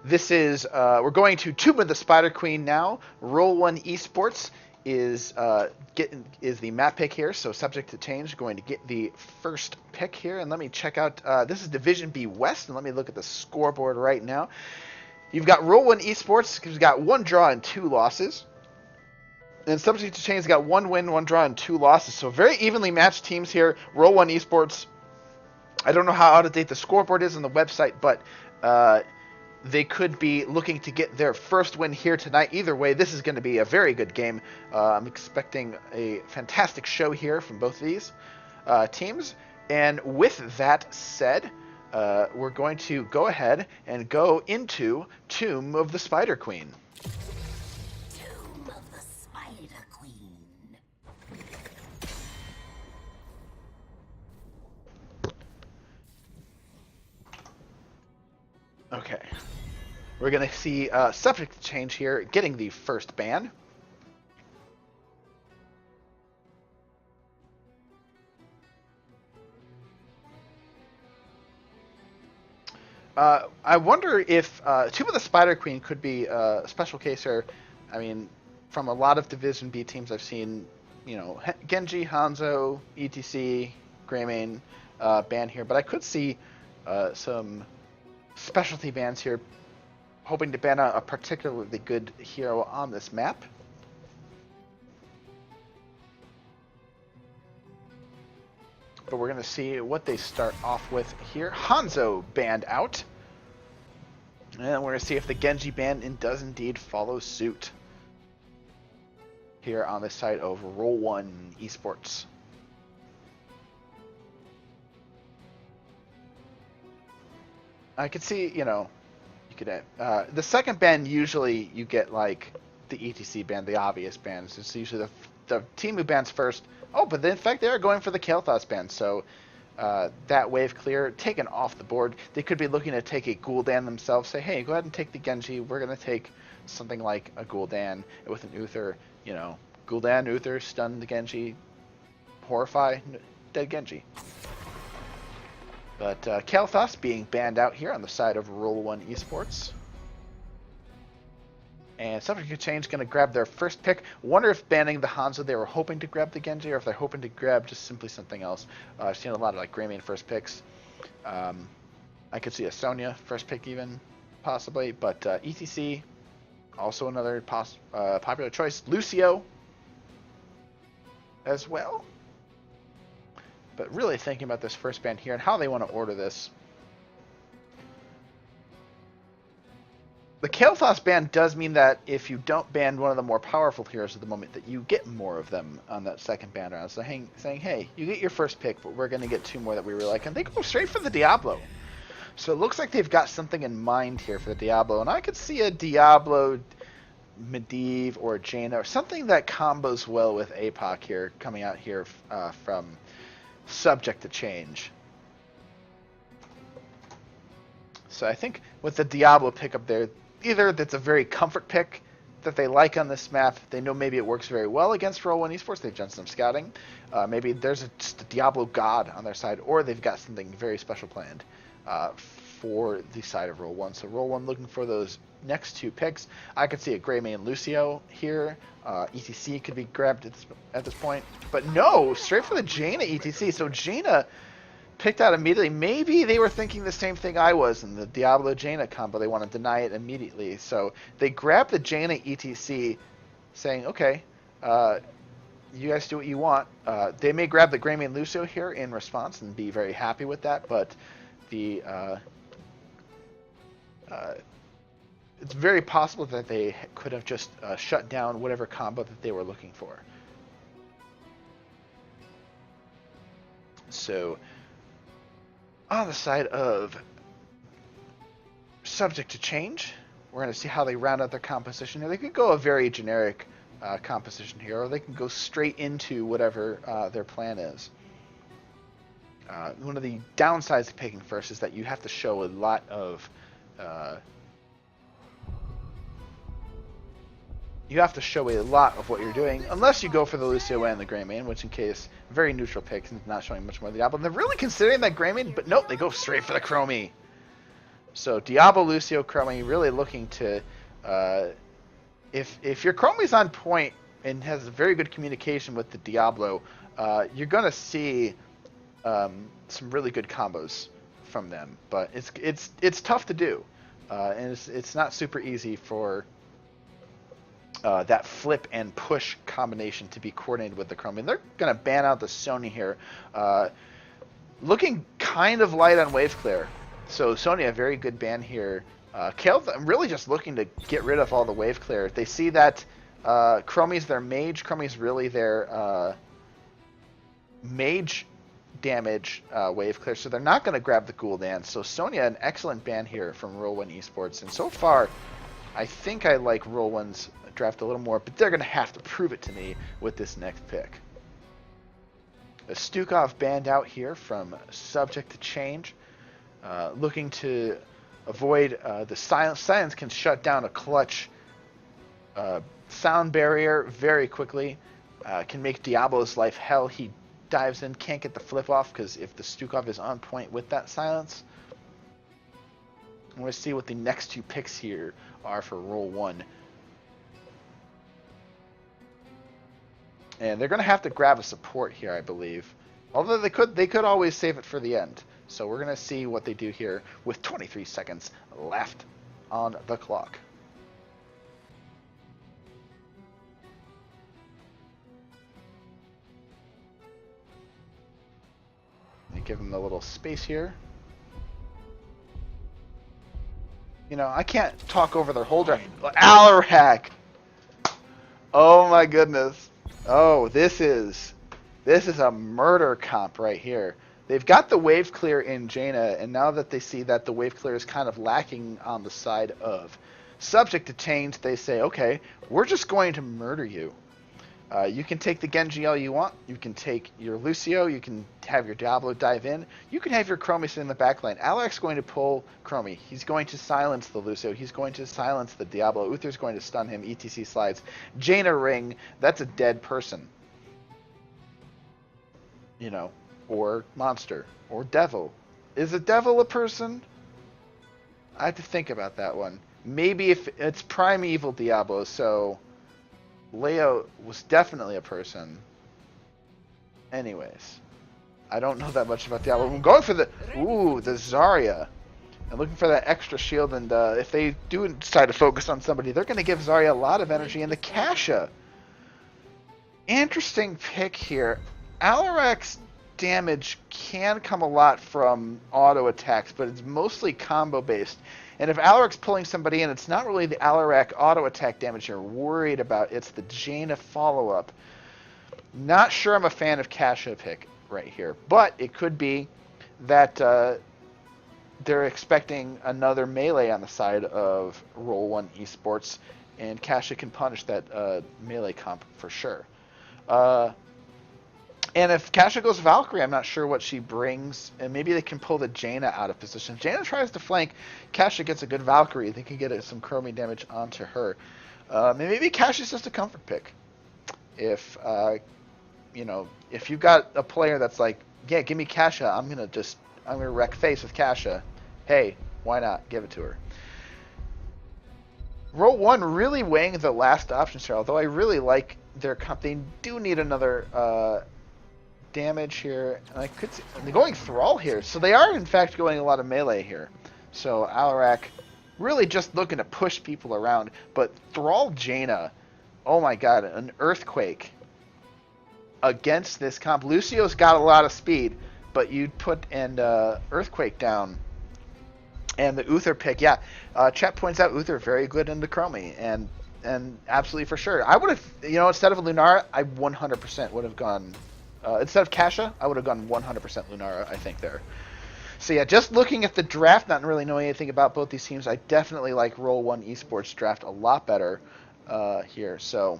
This is we're going to Tomb of the Spider Queen now. Roll1 Esports is is the map pick here, so subject to change. Going to get the first pick here, and let me check out. This is Division B West, and let me look at the scoreboard right now. You've got Roll1 Esports, who's got 1 draw and 2 losses. And subject to change, has got 1 win, 1 draw, and 2 losses. So very evenly matched teams here. Roll1 Esports. I don't know how out of date the scoreboard is on the website, but they could be looking to get their first win here tonight. Either way, this is going to be a very good game. I'm expecting a fantastic show here from both of these teams. And with that said, we're going to go ahead and go into Tomb of the Spider Queen. Tomb of the Spider Queen. Okay. We're going to see subject to change here, getting the first ban. I wonder if Tomb of the Spider Queen could be a special case here. I mean, from a lot of Division B teams I've seen, you know, Genji, Hanzo, ETC, Greymane ban here, but I could see some specialty bans here, hoping to ban out a particularly good hero on this map. But we're going to see what they start off with here. Hanzo banned out. And we're going to see if the Genji ban does indeed follow suit here on the side of Roll1 Esports. I could see, you know, you could the second ban, usually you get like the ETC ban, the obvious bans. It's usually the team who bans first. Oh, but in fact, they are going for the Kael'thas ban, so that wave clear taken off the board. They could be looking to take a Gul'dan themselves, say, hey, go ahead and take the Genji. We're going to take something like a Gul'dan with an Uther, you know, Gul'dan, Uther, stun the Genji, horrify, dead Genji. But Kael'thas being banned out here on the side of Roll1 Esports. And subject to change, going to grab their first pick. Wonder if banning the Hanzo, they were hoping to grab the Genji, or if they're hoping to grab just simply something else. I've seen a lot of like Greymane first picks. I could see a Sonya first pick even, possibly. But ETC, also another popular choice. Lucio as well. But really thinking about this first ban here and how they want to order this. The Kael'thas ban does mean that if you don't ban one of the more powerful heroes at the moment, that you get more of them on that second ban round. So saying, hey, you get your first pick, but we're going to get 2 more that we really like. And they go straight for the Diablo. So it looks like they've got something in mind here for the Diablo. And I could see a Diablo, Medivh, or Jaina, or something that combos well with APOC here, coming out here from subject to change. So I think with the Diablo pickup there, either that's a very comfort pick that they like on this map. They know maybe it works very well against Roll1 Esports. They've done some scouting. Maybe there's just a Diablo god on their side, or they've got something very special planned for the side of Roll1. So Roll1 looking for those next 2 picks. I could see a Greymane Lucio here. ETC could be grabbed at this point. But no, straight for the Jaina ETC. So Jaina picked out immediately. Maybe they were thinking the same thing I was in the Diablo Jaina combo. They want to deny it immediately. So they grabbed the Jaina ETC, saying, okay, you guys do what you want. They may grab the Greymane Lucio here in response and be very happy with that, but the it's very possible that they could have just shut down whatever combo that they were looking for. So on the side of subject to change, we're going to see how they round out their composition here. They could go a very generic composition here, or they can go straight into whatever their plan is. One of the downsides of picking first is that you have to show a lot of what you're doing, unless you go for the Lucio and the Greymane, which in case, very neutral pick, and not showing much more of the Diablo. And they're really considering that Greymane, but nope, they go straight for the Chromie. So Diablo, Lucio, Chromie really looking to, if your Chromie's on point and has very good communication with the Diablo, you're gonna see some really good combos from them. But it's tough to do, and it's not super easy for that flip and push combination to be coordinated with the Chromie. And they're gonna ban out the Sony here, looking kind of light on wave clear. So Sony, a very good ban here. Kale, I'm really just looking to get rid of all the wave clear. They see that Chromie's their mage. Chromie's really their mage damage wave clear, so they're not going to grab the Gul'dan. So Sonya, an excellent ban here from Roll1 Esports. And so far, I think I like Roll1's draft a little more, but they're going to have to prove it to me with this next pick. A Stukov banned out here from Subject to Change. Looking to avoid the silence. Silence can shut down a clutch sound barrier very quickly. Can make Diablo's life hell. He dives in, can't get the flip off because if the Stukov is on point with that silence. I'm going to see what the next two picks here are for Roll1. And they're going to have to grab a support here, I believe. Although they could always save it for the end. So we're going to see what they do here with 23 seconds left on the clock. Give him a little space here. You know, I can't talk over their whole draft. Alarak! Oh my goodness. Oh, this is a murder comp right here. They've got the wave clear in Jaina, and now that they see that the wave clear is kind of lacking on the side of Subject to Change, they say, okay, we're just going to murder you. You can take the Genji all you want. You can take your Lucio. You can have your Diablo dive in. You can have your Chromie sit in the backline. Alarac's going to pull Chromie. He's going to silence the Lucio. He's going to silence the Diablo. Uther's going to stun him. ETC slides. Jaina ring. That's a dead person. You know, or monster, or devil. Is a devil a person? I have to think about that one. Maybe if it's primeval Diablo, so Leo was definitely a person. Anyways, I don't know that much about Diablo. I'm going for the Zarya. I'm looking for that extra shield, and if they do decide to focus on somebody, they're going to give Zarya a lot of energy. And the Kasha. Interesting pick here. Alarak's damage can come a lot from auto attacks, but it's mostly combo based. And if Alarak's pulling somebody in, it's not really the Alarak auto attack damage you're worried about. It's the Jaina follow-up. Not sure I'm a fan of Kasha pick right here, but it could be that they're expecting another melee on the side of Roll1 Esports, and Kasha can punish that melee comp for sure. And if Kasha goes Valkyrie, I'm not sure what she brings. And maybe they can pull the Jaina out of position. If Jaina tries to flank, Kasha gets a good Valkyrie. They can get some Chromie damage onto her. Maybe Kasha's just a comfort pick. If, you know, if you've got a player that's like, yeah, give me Kasha, I'm gonna wreck face with Kasha. Hey, why not? Give it to her. Roll1 really weighing the last options here, although I really like their comp. They do need another damage here, and I could see they're going Thrall here, so they are in fact going a lot of melee here. So Alarak really just looking to push people around, but Thrall Jaina, oh my god, an earthquake against this comp. Lucio's got a lot of speed, but you'd put an earthquake down. And the Uther pick, yeah, chat points out Uther very good into Chromie, and absolutely for sure. I would have, you know, instead of Lunara, I 100% would have gone. Instead of Kasha, I would have gone 100% Lunara, I think, there. So yeah, just looking at the draft, not really knowing anything about both these teams, I definitely like Roll1 Esports draft a lot better here. So,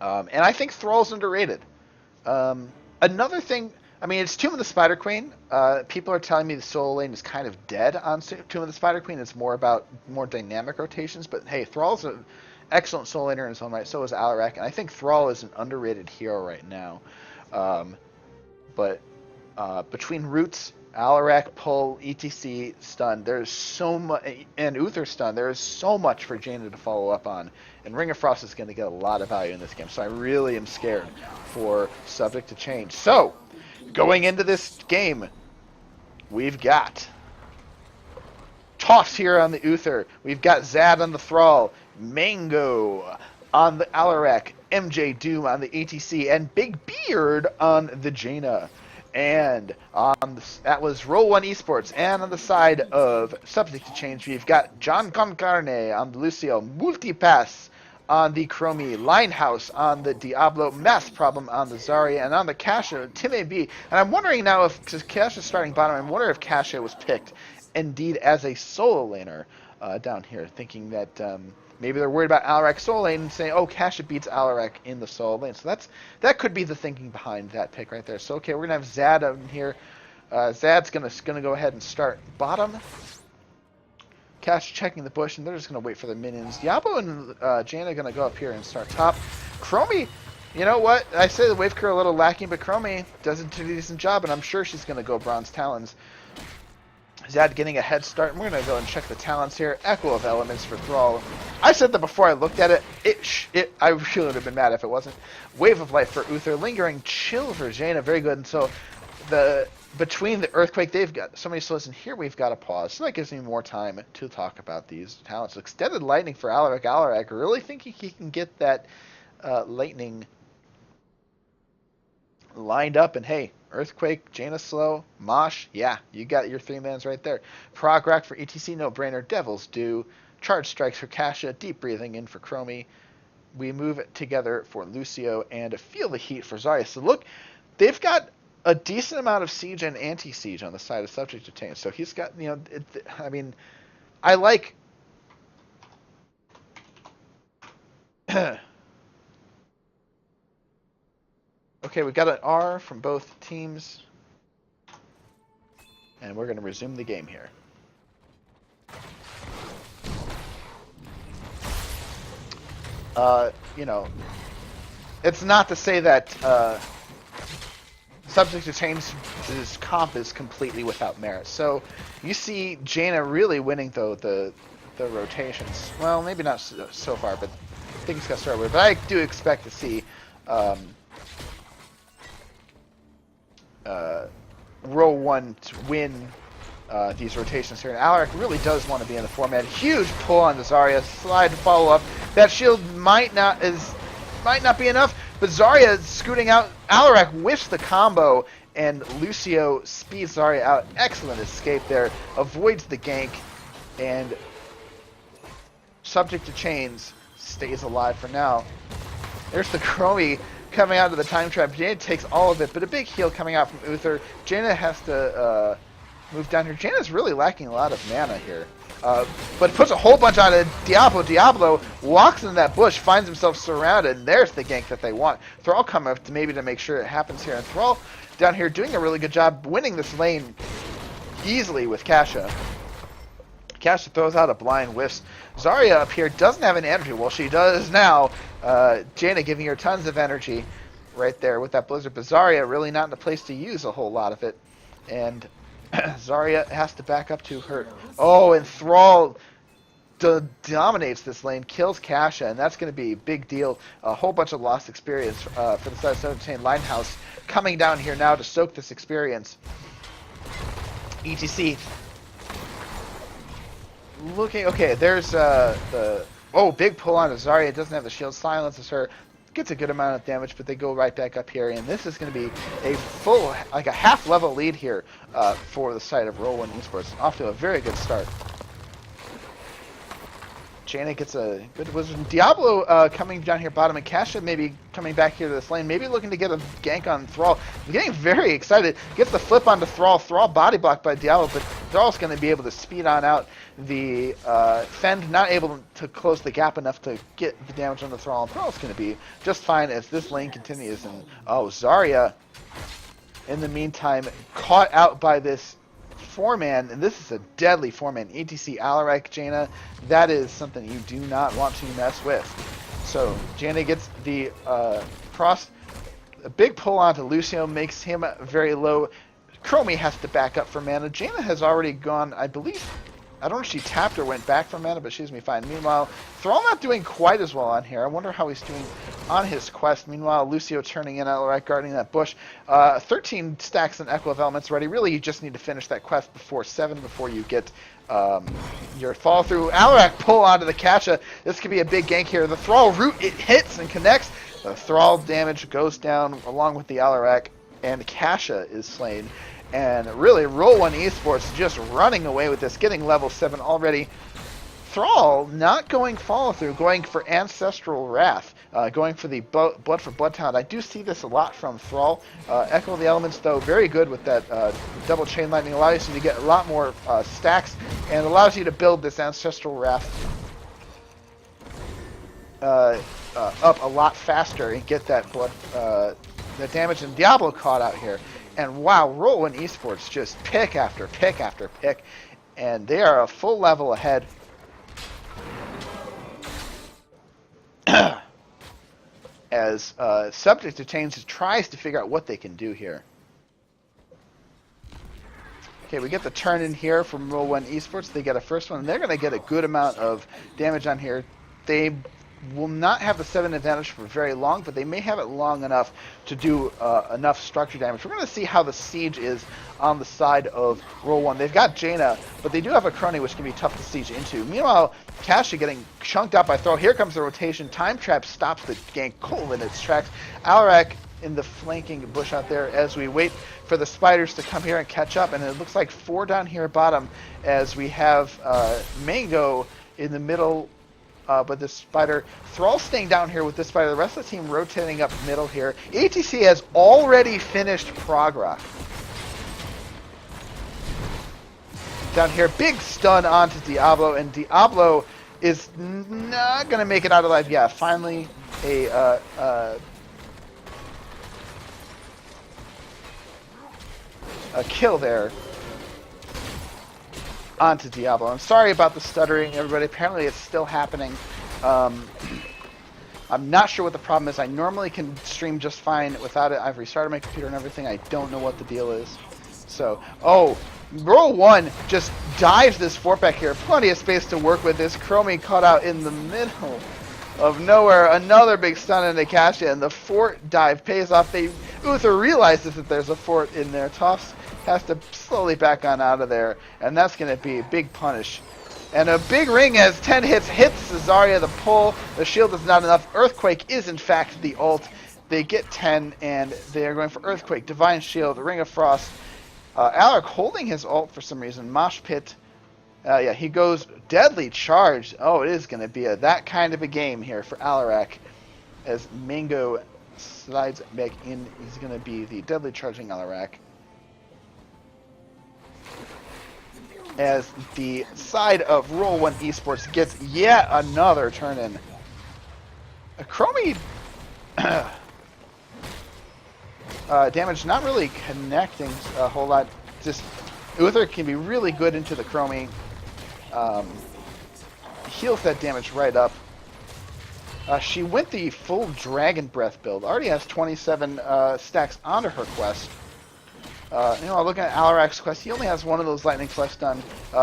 and I think Thrall's underrated. Another thing, I mean, it's Tomb of the Spider Queen. People are telling me the solo lane is kind of dead on Tomb of the Spider Queen. It's more about more dynamic rotations. But hey, Thrall's an excellent solo laner in his own right. So is Alarak, and I think Thrall is an underrated hero right now. But between Roots, Alarak, pull, ETC, stun. There's so much, and Uther stun. There is so much for Jaina to follow up on, and Ring of Frost is going to get a lot of value in this game. So I really am scared for Subject to Change. So going into this game, we've got Toss here on the Uther. We've got Zad on the Thrall, Mango on the Alarak, MJ Doom on the ETC, and Big Beard on the Jaina. And that was Roll1 Esports. And on the side of Subject to Change, we've got John Concarne on the Lucio, Multipass on the Chromie, Linehouse on the Diablo, Mass Problem on the Zarya, and on the Kasha, Tim B. And I'm wondering now if, because Kasha's starting bottom, I wonder if Kasha was picked indeed as a solo laner down here, thinking that maybe they're worried about Alarak solo lane and saying, oh, Kasha beats Alarak in the solo lane. So that could be the thinking behind that pick right there. So, okay, we're going to have Zad out in here. Zad's gonna go ahead and start bottom. Kasha checking the bush, and they're just going to wait for the minions. Diablo and Jaina are going to go up here and start top. Chromie, you know what? I say the wave crew are a little lacking, but Chromie does a decent job, and I'm sure she's going to go Bronze Talons. Zad getting a head start, and we're going to go and check the talents here. Echo of Elements for Thrall. I said that before I looked at it. I really would have been mad if it wasn't. Wave of Life for Uther. Lingering Chill for Jaina. Very good. And so between the Earthquake, they've got so many slows, and here we've got a pause. So that gives me more time to talk about these talents. Extended Lightning for Alarak. Alarak really thinking he can get that Lightning lined up, and hey, Earthquake, Jaina slow, Mosh, yeah, you got your 3-mans right there. Prog Rack for ETC, no brainer. Devils do. Charge Strikes for Kasha, Deep Breathing in for Chromie. We move it together for Lucio, and Feel the Heat for Zarya. So look, they've got a decent amount of siege and anti-siege on the side of Subject to Change. So he's got, you know, I mean, I like... Okay, we've got an R from both teams, and we're going to resume the game here. You know, it's not to say that Subject to Change's comp is completely without merit. So you see Jaina really winning, though, the rotations. Well, maybe not so far, but things got started with. But I do expect to see Roll1 to win these rotations here. And Alarak really does want to be in the format. Huge pull on the Zarya. Slide to follow up. That shield might not be enough, but Zarya scooting out. Alarak whiffs the combo, and Lucio speeds Zarya out. Excellent escape there. Avoids the gank, and Subject to Chains stays alive for now. There's the Chromie coming out of the time trap. Jaina takes all of it, but a big heal coming out from Uther. Jaina has to move down here. Jaina's really lacking a lot of mana here. But puts a whole bunch on it. Diablo. Diablo walks in that bush, finds himself surrounded, and there's the gank that they want. Thrall come up to maybe to make sure it happens here. And Thrall down here doing a really good job winning this lane easily with Kasha. Kasha throws out a blind whiff. Zarya up here doesn't have any energy. Well, she does now. Jaina giving her tons of energy right there with that Blizzard. But Zarya really not in a place to use a whole lot of it. And Zarya has to back up to her. Oh, and Thrall dominates this lane, kills Kasha, and that's going to be a big deal. A whole bunch of lost experience for the side of 17. Linehouse coming down here now to soak this experience. ETC looking, okay, there's big pull on Zarya. Doesn't have the shield, silences her, gets a good amount of damage, but they go right back up here, and this is going to be a full, like a half-level lead here for the side of Roll1 Esports. Off to a very good start. Jaina gets a good wizard. Diablo coming down here bottom, and Kasha maybe coming back here to this lane, maybe looking to get a gank on Thrall. I'm getting very excited. Gets the flip onto Thrall. Thrall body blocked by Diablo, but Thrall's going to be able to speed on out the Fend, not able to close the gap enough to get the damage on the Thrall. And Thrall's going to be just fine as this lane continues. And Zarya, in the meantime, caught out by this 4-man, and this is a deadly 4-man. ETC Alarak Jaina, that is something you do not want to mess with. So Jaina gets the cross, a big pull onto Lucio, makes him very low. Chromie has to back up for mana. Jaina has already gone, I believe. I don't know if she tapped or went back for mana, but she's me fine. Meanwhile, Thrall not doing quite as well on here. I wonder how he's doing on his quest. Meanwhile, Lucio turning in, Alarak guarding that bush. 13 stacks and Echo of Elements ready. Really, you just need to finish that quest before 7 before you get your follow through. Alarak pull onto the Kasha. This could be a big gank here. The Thrall root, it hits and connects. The Thrall damage goes down along with the Alarak, and Kasha is slain. And really, Roll1 Esports just running away with this, getting level 7 already. Thrall not going follow through, going for Ancestral Wrath, going for the Blood for Blood talent. I do see this a lot from Thrall. Echo of the Elements, though, very good with that double chain lightning, allows you to get a lot more stacks and allows you to build this Ancestral Wrath up a lot faster and get that blood, the damage. And Diablo caught out here. And wow, Roll1 Esports just pick after pick after pick, and they are a full level ahead. As Subject to Change tries to figure out what they can do here. Okay, we get the turn in here from Roll1 Esports. They get a first one, and they're going to get a good amount of damage on here. They will not have the 7 advantage for very long, but they may have it long enough to do enough structure damage. We're going to see how the siege is on the side of Roll1. They've got Jaina, but they do have a Crony, which can be tough to siege into. Meanwhile, Kasha getting chunked out by Throw. Here comes the rotation. Time Trap stops the gank cold in its tracks. Alarak in the flanking bush out there as we wait for the spiders to come here and catch up. And it looks like 4 down here bottom as we have Mango in the middle. But this spider, Thrall staying down here with this spider, the rest of the team rotating up middle here. ATC has already finished Progra. Down here, big stun onto Diablo, and Diablo is not going to make it out alive. Yeah, finally a kill there onto Diablo. I'm sorry about the stuttering, everybody. Apparently it's still happening. I'm not sure what the problem is. I normally can stream just fine without it. I've restarted my computer and everything. I don't know what the deal is. So, oh, Roll1 just dives this fort back here. Plenty of space to work with. This Chromie caught out in the middle of nowhere. Another big stun into Kasha, and the fort dive pays off. Uther realizes that there's a fort in there. Toss has to slowly back on out of there, and that's going to be a big punish. And a big ring as 10 hits Zarya. The pull, the shield is not enough. Earthquake is in fact the ult. They get 10, and they are going for Earthquake, Divine Shield, Ring of Frost. Alaric holding his ult for some reason. Mosh Pit. Yeah, he goes Deadly Charge. Oh, it is going to be that kind of a game here for Alaric. As Mango slides back in, he's going to be the Deadly Charging Alaric. As the side of Roll1 Esports gets yet another turn in. Chromie damage not really connecting a whole lot. Just Uther can be really good into the Chromie. Heals that damage right up. She went the full Dragon Breath build. Already has 27 stacks onto her quest. Looking at Alarac's quest, he only has one of those lightning flesh done.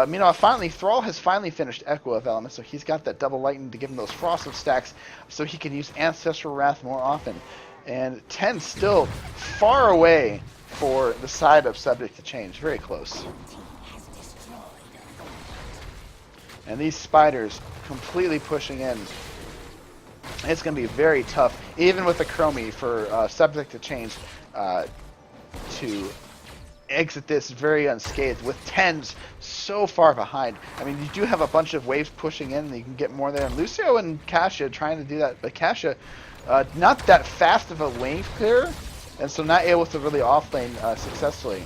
Meanwhile, Thrall has finally finished Echo of Elements, so he's got that double lightning to give him those frosted stacks, so he can use Ancestral Wrath more often. And 10 still far away for the side of Subject to Change, very close. And these spiders completely pushing in. It's going to be very tough, even with the Chromie, for Subject to Change to exit this very unscathed, with 10s so far behind. I mean, you do have a bunch of waves pushing in, and you can get more there. And Lucio and Kasha trying to do that, but Kasha not that fast of a wave clearer, and so not able to really offlane successfully.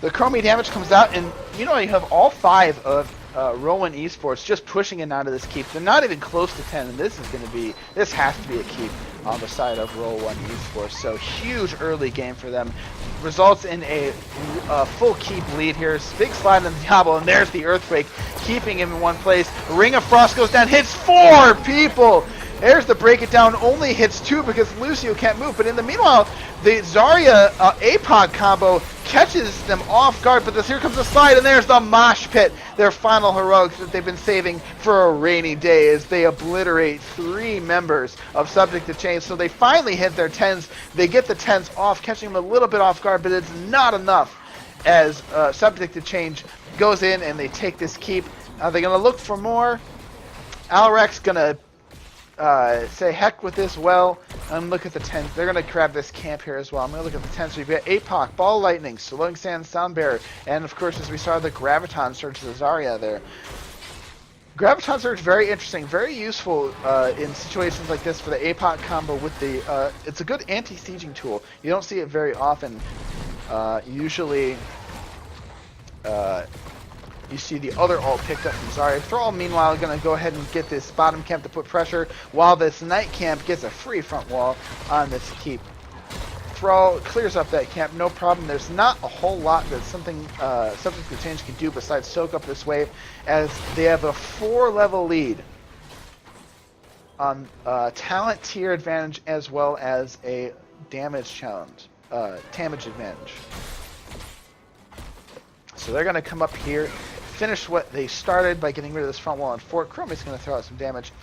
The Chromie damage comes out, and you have all 5 of Roll1 Esports just pushing in onto this keep. They're not even close to 10, and this has to be a keep on the side of Roll1 Esports. So huge early game for them. Results in a full keep lead here. Big slide on the Diablo, and there's the Earthquake, keeping him in one place. Ring of Frost goes down, hits 4 people! There's the break it down, only hits 2 because Lucio can't move. But in the meanwhile, the Zarya APOC combo catches them off guard. But here comes the slide, and there's the mosh pit. Their final heroics that they've been saving for a rainy day as they obliterate 3 members of Subject to Change. So they finally hit their 10s. They get the 10s off, catching them a little bit off guard, but it's not enough as Subject to Change goes in and they take this keep. Are they going to look for more? Alrec's going to say heck with this and look at the 10s. They're going to grab this camp here as well. I'm going to look at the 10s. So you've got APOC, Ball Lightning, Slowing Sand, Soundbearer, and of course, as we saw, the Graviton Surge, the Zarya there. Graviton Surge, very interesting, very useful in situations like this for the APOC combo with the, it's a good anti-sieging tool. You don't see it very often. Usually, you see the other ult picked up from Zarya. Thrall, meanwhile, going to go ahead and get this bottom camp to put pressure, while this night camp gets a free front wall on this keep. Thrall clears up that camp, no problem. There's not a whole lot that Subject to Change can do besides soak up this wave, as they have a 4-level lead on talent tier advantage as well as a damage challenge, damage advantage. So they're going to come up here, finish what they started by getting rid of this front wall on Fort. Chromie's going to throw out some damage.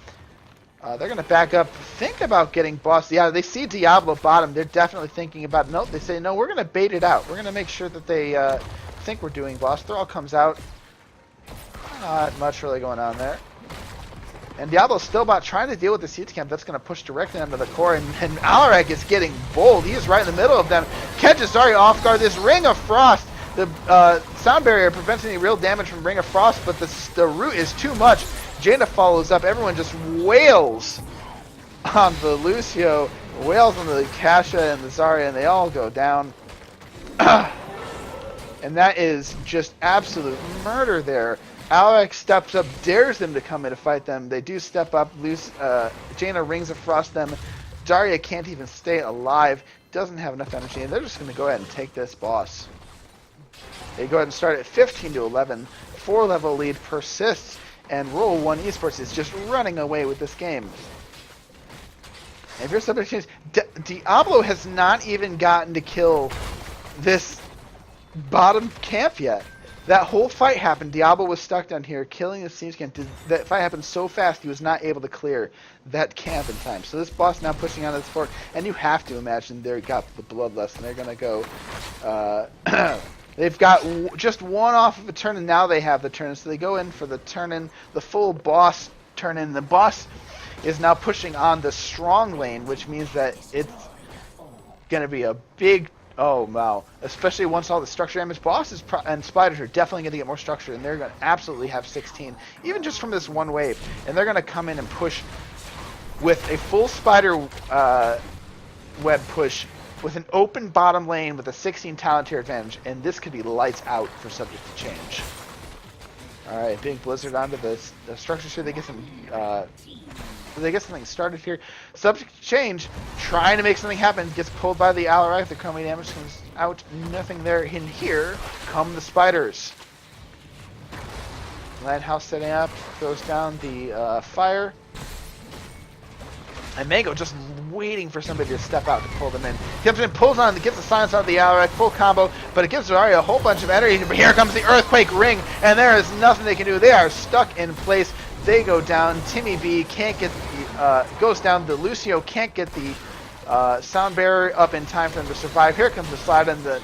They're going to back up, think about getting boss. Yeah, they see Diablo bottom. They're definitely thinking about it. Nope, they say, no, we're going to bait it out. We're going to make sure that they think we're doing boss. Thrall comes out. Not much really going on there. And Diablo's still about trying to deal with the siege camp. That's going to push directly under the core. And Alrek is getting bold. He is right in the middle of them. Catches Zarya off guard. This Ring of Frost. The sound barrier prevents any real damage from Ring of Frost, but the root is too much. Jaina follows up. Everyone just wails on the Lucio, wails on the Kasha and the Zarya, and they all go down. And that is just absolute murder there. Alex steps up, dares them to come in to fight them. They do step up. Jaina Rings of Frost them. Zarya can't even stay alive. Doesn't have enough energy, and they're just going to go ahead and take this boss. They go ahead and start at 15-11. 4-level lead persists, and Roll1 Esports is just running away with this game. If you're Subject to Change, Diablo has not even gotten to kill this bottom camp yet. That whole fight happened. Diablo was stuck down here, killing the siege camp. That fight happened so fast, he was not able to clear that camp in time. So this boss now pushing on this fort, and you have to imagine they got the bloodlust, and they're going to go... They've got just one off of a turn, and now they have the turn. So they go in for the turn-in, the full boss turn-in. The boss is now pushing on the strong lane, which means that it's going to be a big... Oh, wow. Especially once all the structure damage. Bosses and spiders are definitely going to get more structure, and they're going to absolutely have 16, even just from this one wave. And they're going to come in and push with a full spider web push, with an open bottom lane with a 16 talent tier advantage, and this could be lights out for Subject to Change. Alright, big blizzard onto the structures here. They get something started here. Subject to Change, trying to make something happen, gets pulled by the Alarak. The chromie damage comes out. Nothing there. In here come the spiders. Lighthouse setting up, throws down the fire. And Mango just waiting for somebody to step out to pull them in. Comes in, pulls on, gets the silence out of the Alric, full combo, but it gives Zarya a whole bunch of energy. But here comes the Earthquake Ring, and there is nothing they can do. They are stuck in place. They go down. Timmy B can't get the, goes down. The Lucio can't get the sound barrier up in time for them to survive. Here comes the slide on the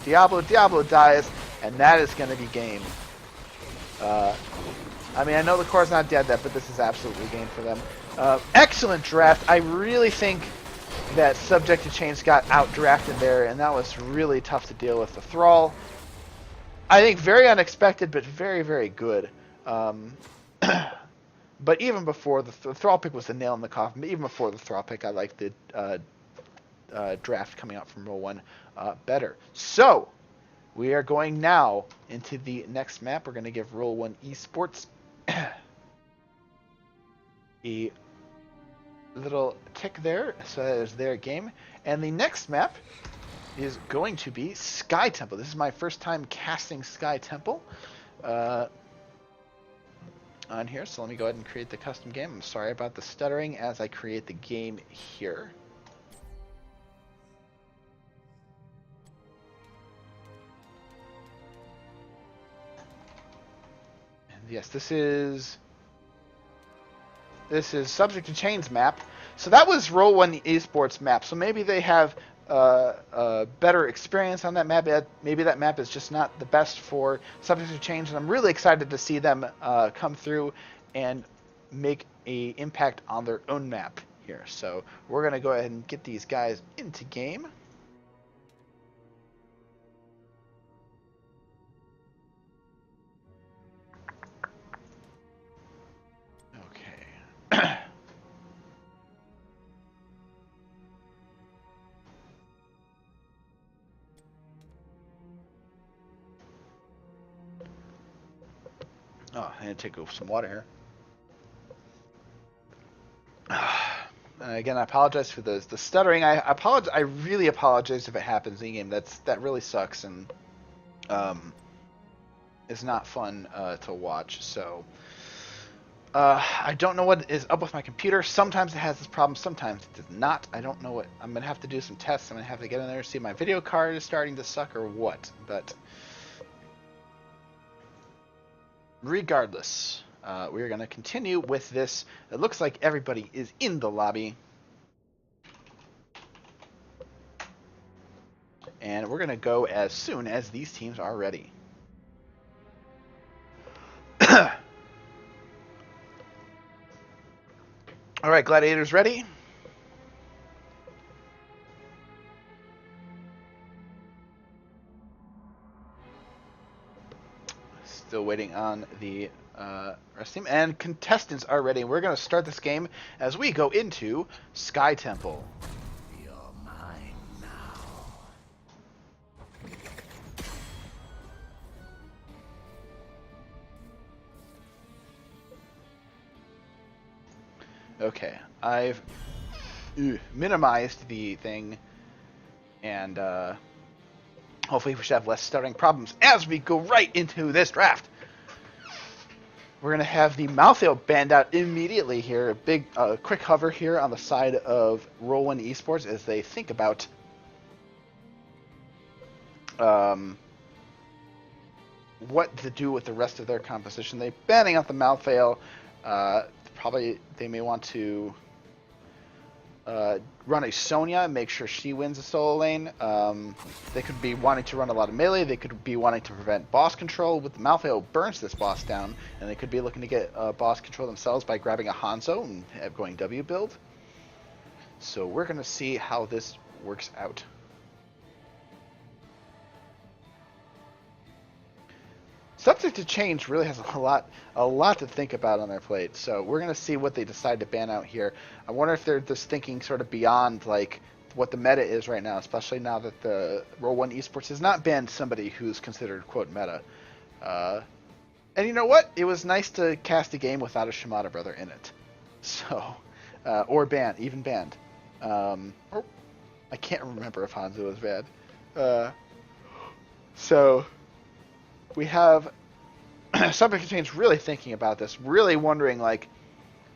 Diablo. Diablo dies, and that is going to be game. I mean, I know the core's not dead yet, but this is absolutely game for them. Excellent draft. I really think that Subject to Change got out-drafted there, and that was really tough to deal with. The Thrall, I think very unexpected, but very, very good. But even before the Thrall pick was the nail in the coffin, but even before the Thrall pick, I liked the draft coming out from Roll1 better. So, we are going now into the next map. We're going to give Roll1 Esports a little tick there, so that is their game. And the next map is going to be Sky Temple. This is my first time casting Sky Temple. on here, so let me go ahead and create the custom game. I'm sorry about the stuttering as I create the game here. And yes, this is subject to change map. So that was Roll1 Esports map. So maybe they have a better experience on that map. Maybe that map is just not the best for subject to change, and I'm really excited to see them come through and make a impact on their own map here. So we're going to go ahead and get these guys into game. Okay. Oh, I need to take some water here. Again, I apologize for the stuttering. I apologize. I really apologize if it happens in game. That really sucks and is not fun to watch. So I don't know what is up with my computer. Sometimes it has this problem. Sometimes it does not. I don't know what. I'm gonna have to do some tests. I'm gonna have to get in there and see if my video card is starting to suck or what. But regardless, we're going to continue with this. It looks like everybody is in the lobby. And we're going to go as soon as these teams are ready. All right, Gladiators ready? Still waiting on the rest team. And contestants are ready. We're going to start this game as we go into Sky Temple. You're mine now. Okay, I've minimized the thing, and hopefully we should have less stuttering problems as we go right into this draft. We're going to have the Malthael banned out immediately here. A big, quick hover here on the side of Roll1 Esports as they think about what to do with the rest of their composition. They're banning out the Malthael. Probably they may want to run a Sonya, make sure she wins a solo lane. They could be wanting to run a lot of melee. They could be wanting to prevent boss control. With the Malthael burns this boss down, and they could be looking to get boss control themselves by grabbing a Hanzo and going W build. So we're going to see how this works out. Subject to change really has a lot to think about on their plate. So we're going to see what they decide to ban out here. I wonder if they're just thinking sort of beyond like what the meta is right now, especially now that the Roll1 Esports has not banned somebody who's considered quote meta. And you know what? It was nice to cast a game without a Shimada brother in it. So, or even banned. I can't remember if Hanzo was banned. So we have Subject to Change really thinking about this, really wondering like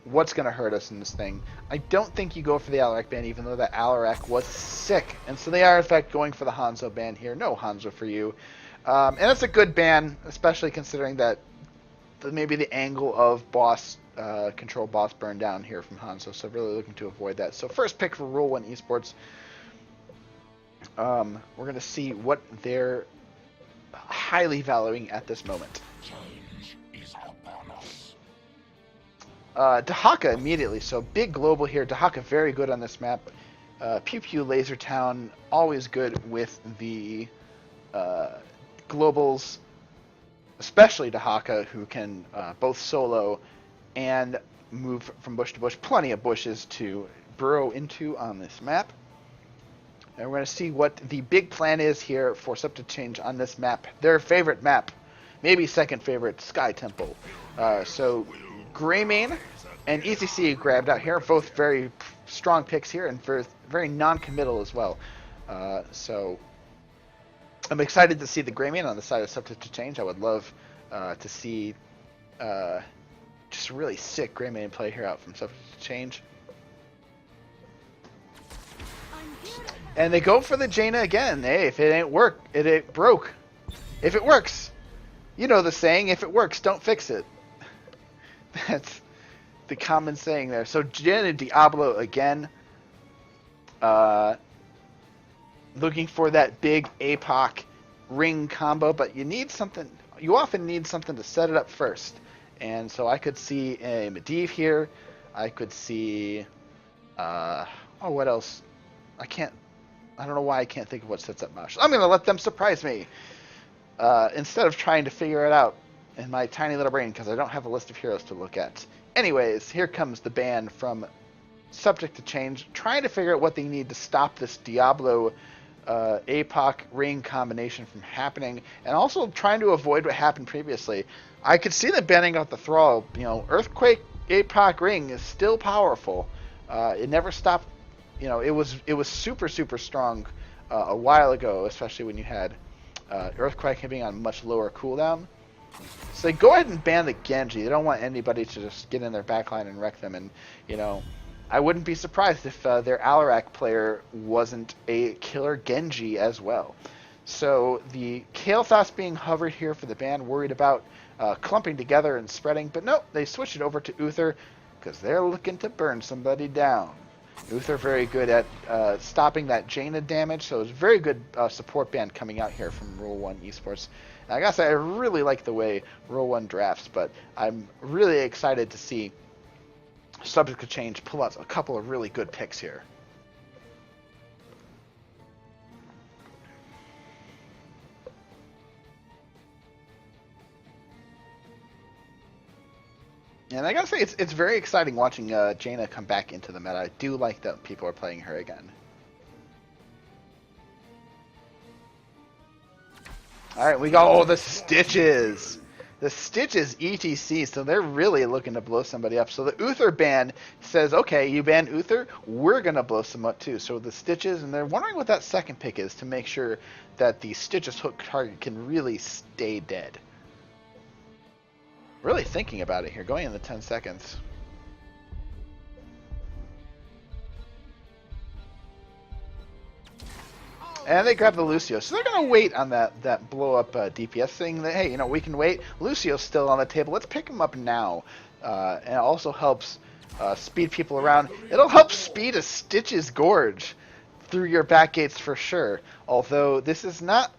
what's going to hurt us in this thing. I don't think you go for the Alarak ban, even though that Alarak was sick, and so they are in fact going for the Hanzo ban here. No Hanzo for you, and it's a good ban, especially considering that maybe the angle of boss control boss burn down here from Hanzo. So really looking to avoid that. So first pick for Roll1 Esports. We're going to see what they're highly valuing at this moment. Change is upon us. Dahaka immediately, so big global here. Dahaka very good on this map. Pew Pew Laser Town always good with the globals, especially Dahaka, who can both solo and move from bush to bush. Plenty of bushes to burrow into on this map. And we're going to see what the big plan is here for Subject to Change on this map. Their favorite map, maybe second favorite, Sky Temple. So Greymane and ECC grabbed out here, both very strong picks here and very non-committal as well. So I'm excited to see the Greymane on the side of Subject to Change. I would love to see some really sick Greymane play here out from Subject to Change. And they go for the Jaina again. Hey, if it ain't work, it ain't broke. If it works, you know the saying, if it works, don't fix it. That's the common saying there. So Jaina Diablo again. Looking for that big APOC ring combo, but you need something. You often need something to set it up first. And so I could see a Medivh here. I could see... what else? I don't know why I can't think of what sets up Marshall. I'm going to let them surprise me. Instead of trying to figure it out in my tiny little brain, because I don't have a list of heroes to look at. Anyways, here comes the ban from Subject to Change, trying to figure out what they need to stop this Diablo APOC ring combination from happening, and also trying to avoid what happened previously. I could see them banning out the Thrall. Earthquake APOC ring is still powerful. It never stopped. It was super, super strong a while ago, especially when you had Earthquake being on much lower cooldown. So they go ahead and ban the Genji. They don't want anybody to just get in their backline and wreck them. And, I wouldn't be surprised if their Alarak player wasn't a killer Genji as well. So the Kael'thas being hovered here for the ban, worried about clumping together and spreading. But no, they switch it over to Uther because they're looking to burn somebody down. Uther very good at stopping that Jaina damage, so it's a very good support band coming out here from Roll1 Esports. And I gotta say, I really like the way Roll1 drafts, but I'm really excited to see Subject to Change pull out a couple of really good picks here. And I gotta say, it's very exciting watching Jaina come back into the meta. I do like that people are playing her again. Alright, we got the Stitches! The Stitches ETC, so they're really looking to blow somebody up. So the Uther ban says, okay, you ban Uther, we're gonna blow some up too. So the Stitches, and they're wondering what that second pick is to make sure that the Stitches hook target can really stay dead. Really thinking about it here, going in the 10 seconds. And they grab the Lucio. So they're going to wait on that blow-up DPS thing. That, hey, we can wait. Lucio's still on the table. Let's pick him up now. And it also helps speed people around. It'll help speed a Stitches Gorge through your back gates for sure. Although this is not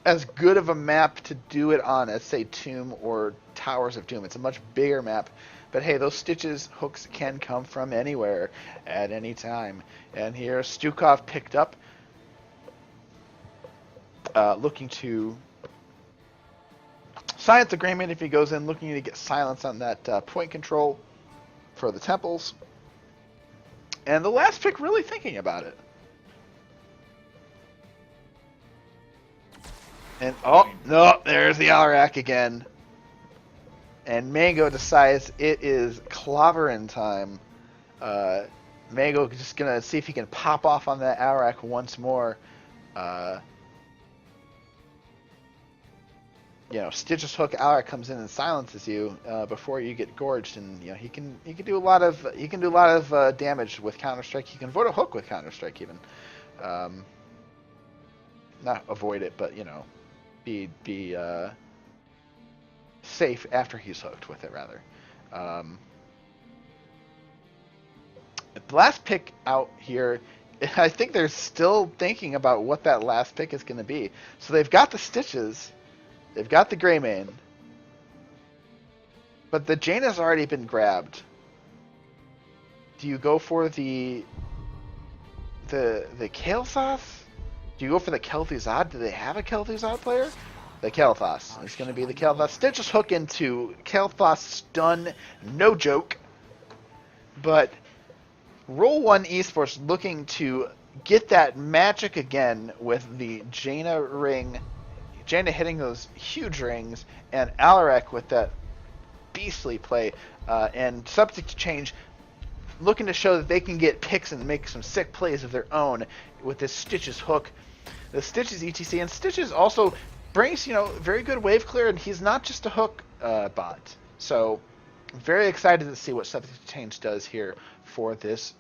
as good of a map to do it on as, say, Tomb or Towers of Doom. It's a much bigger map. But hey, those Stitches hooks can come from anywhere at any time. And here, Stukov picked up. Looking to silence the Greymane if he goes in, looking to get silence on that point control for the temples. And the last pick really thinking about it. And no, there's the Alarak again. And Mango decides it is clobbering time. Mango just gonna see if he can pop off on that Alarak once more. Stitches hook Alarak comes in and silences you before you get gorged, and he can do a lot of damage with Counter Strike. He can avoid a hook with Counter Strike even. Not avoid it, but be safe after he's hooked with it rather. The last pick out here, I think they're still thinking about what that last pick is going to be. So they've got the Stitches. They've got the Greymane, but the Jaina's already been grabbed. Do you go for the Kael'thas? Do you go for the Kel'Thuzad? Do they have a Kel'Thuzad player? The Kael'thas. It's going to be the Kael'thas. Stitches hook into Kael'thas stun, no joke. But Roll1 Esports looking to get that magic again with the Jaina ring. Jaina hitting those huge rings, and Alarak with that beastly play, and Subject to Change looking to show that they can get picks and make some sick plays of their own with this Stitches hook. The Stitches ETC, and Stitches also brings, very good wave clear, and he's not just a hook bot. So Very excited to see what Subject to Change does here for this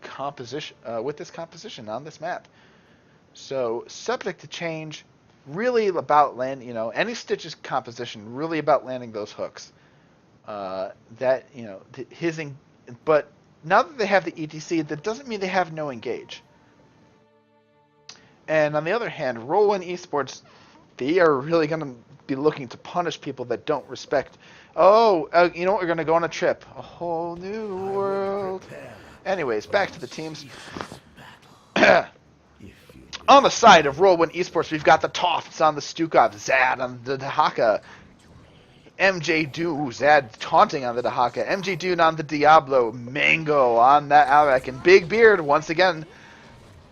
composition, with this composition on this map. So Subject to Change, really about land, any Stitches composition, really about landing those hooks. But now that they have the ETC, that doesn't mean they have no engage. And on the other hand, Roll1 Esports, they are really going to be looking to punish people that don't respect. You know what? We're going to go on a trip. A whole new world. Anyways, back to the teams. On the side of Roll1 Esports, we've got the Tofts on the Stukov, Zad on the Dahaka, MJ Do, Zad taunting on the Dahaka, MJ Dune on the Diablo, Mango on that Alec, and Big Beard once again.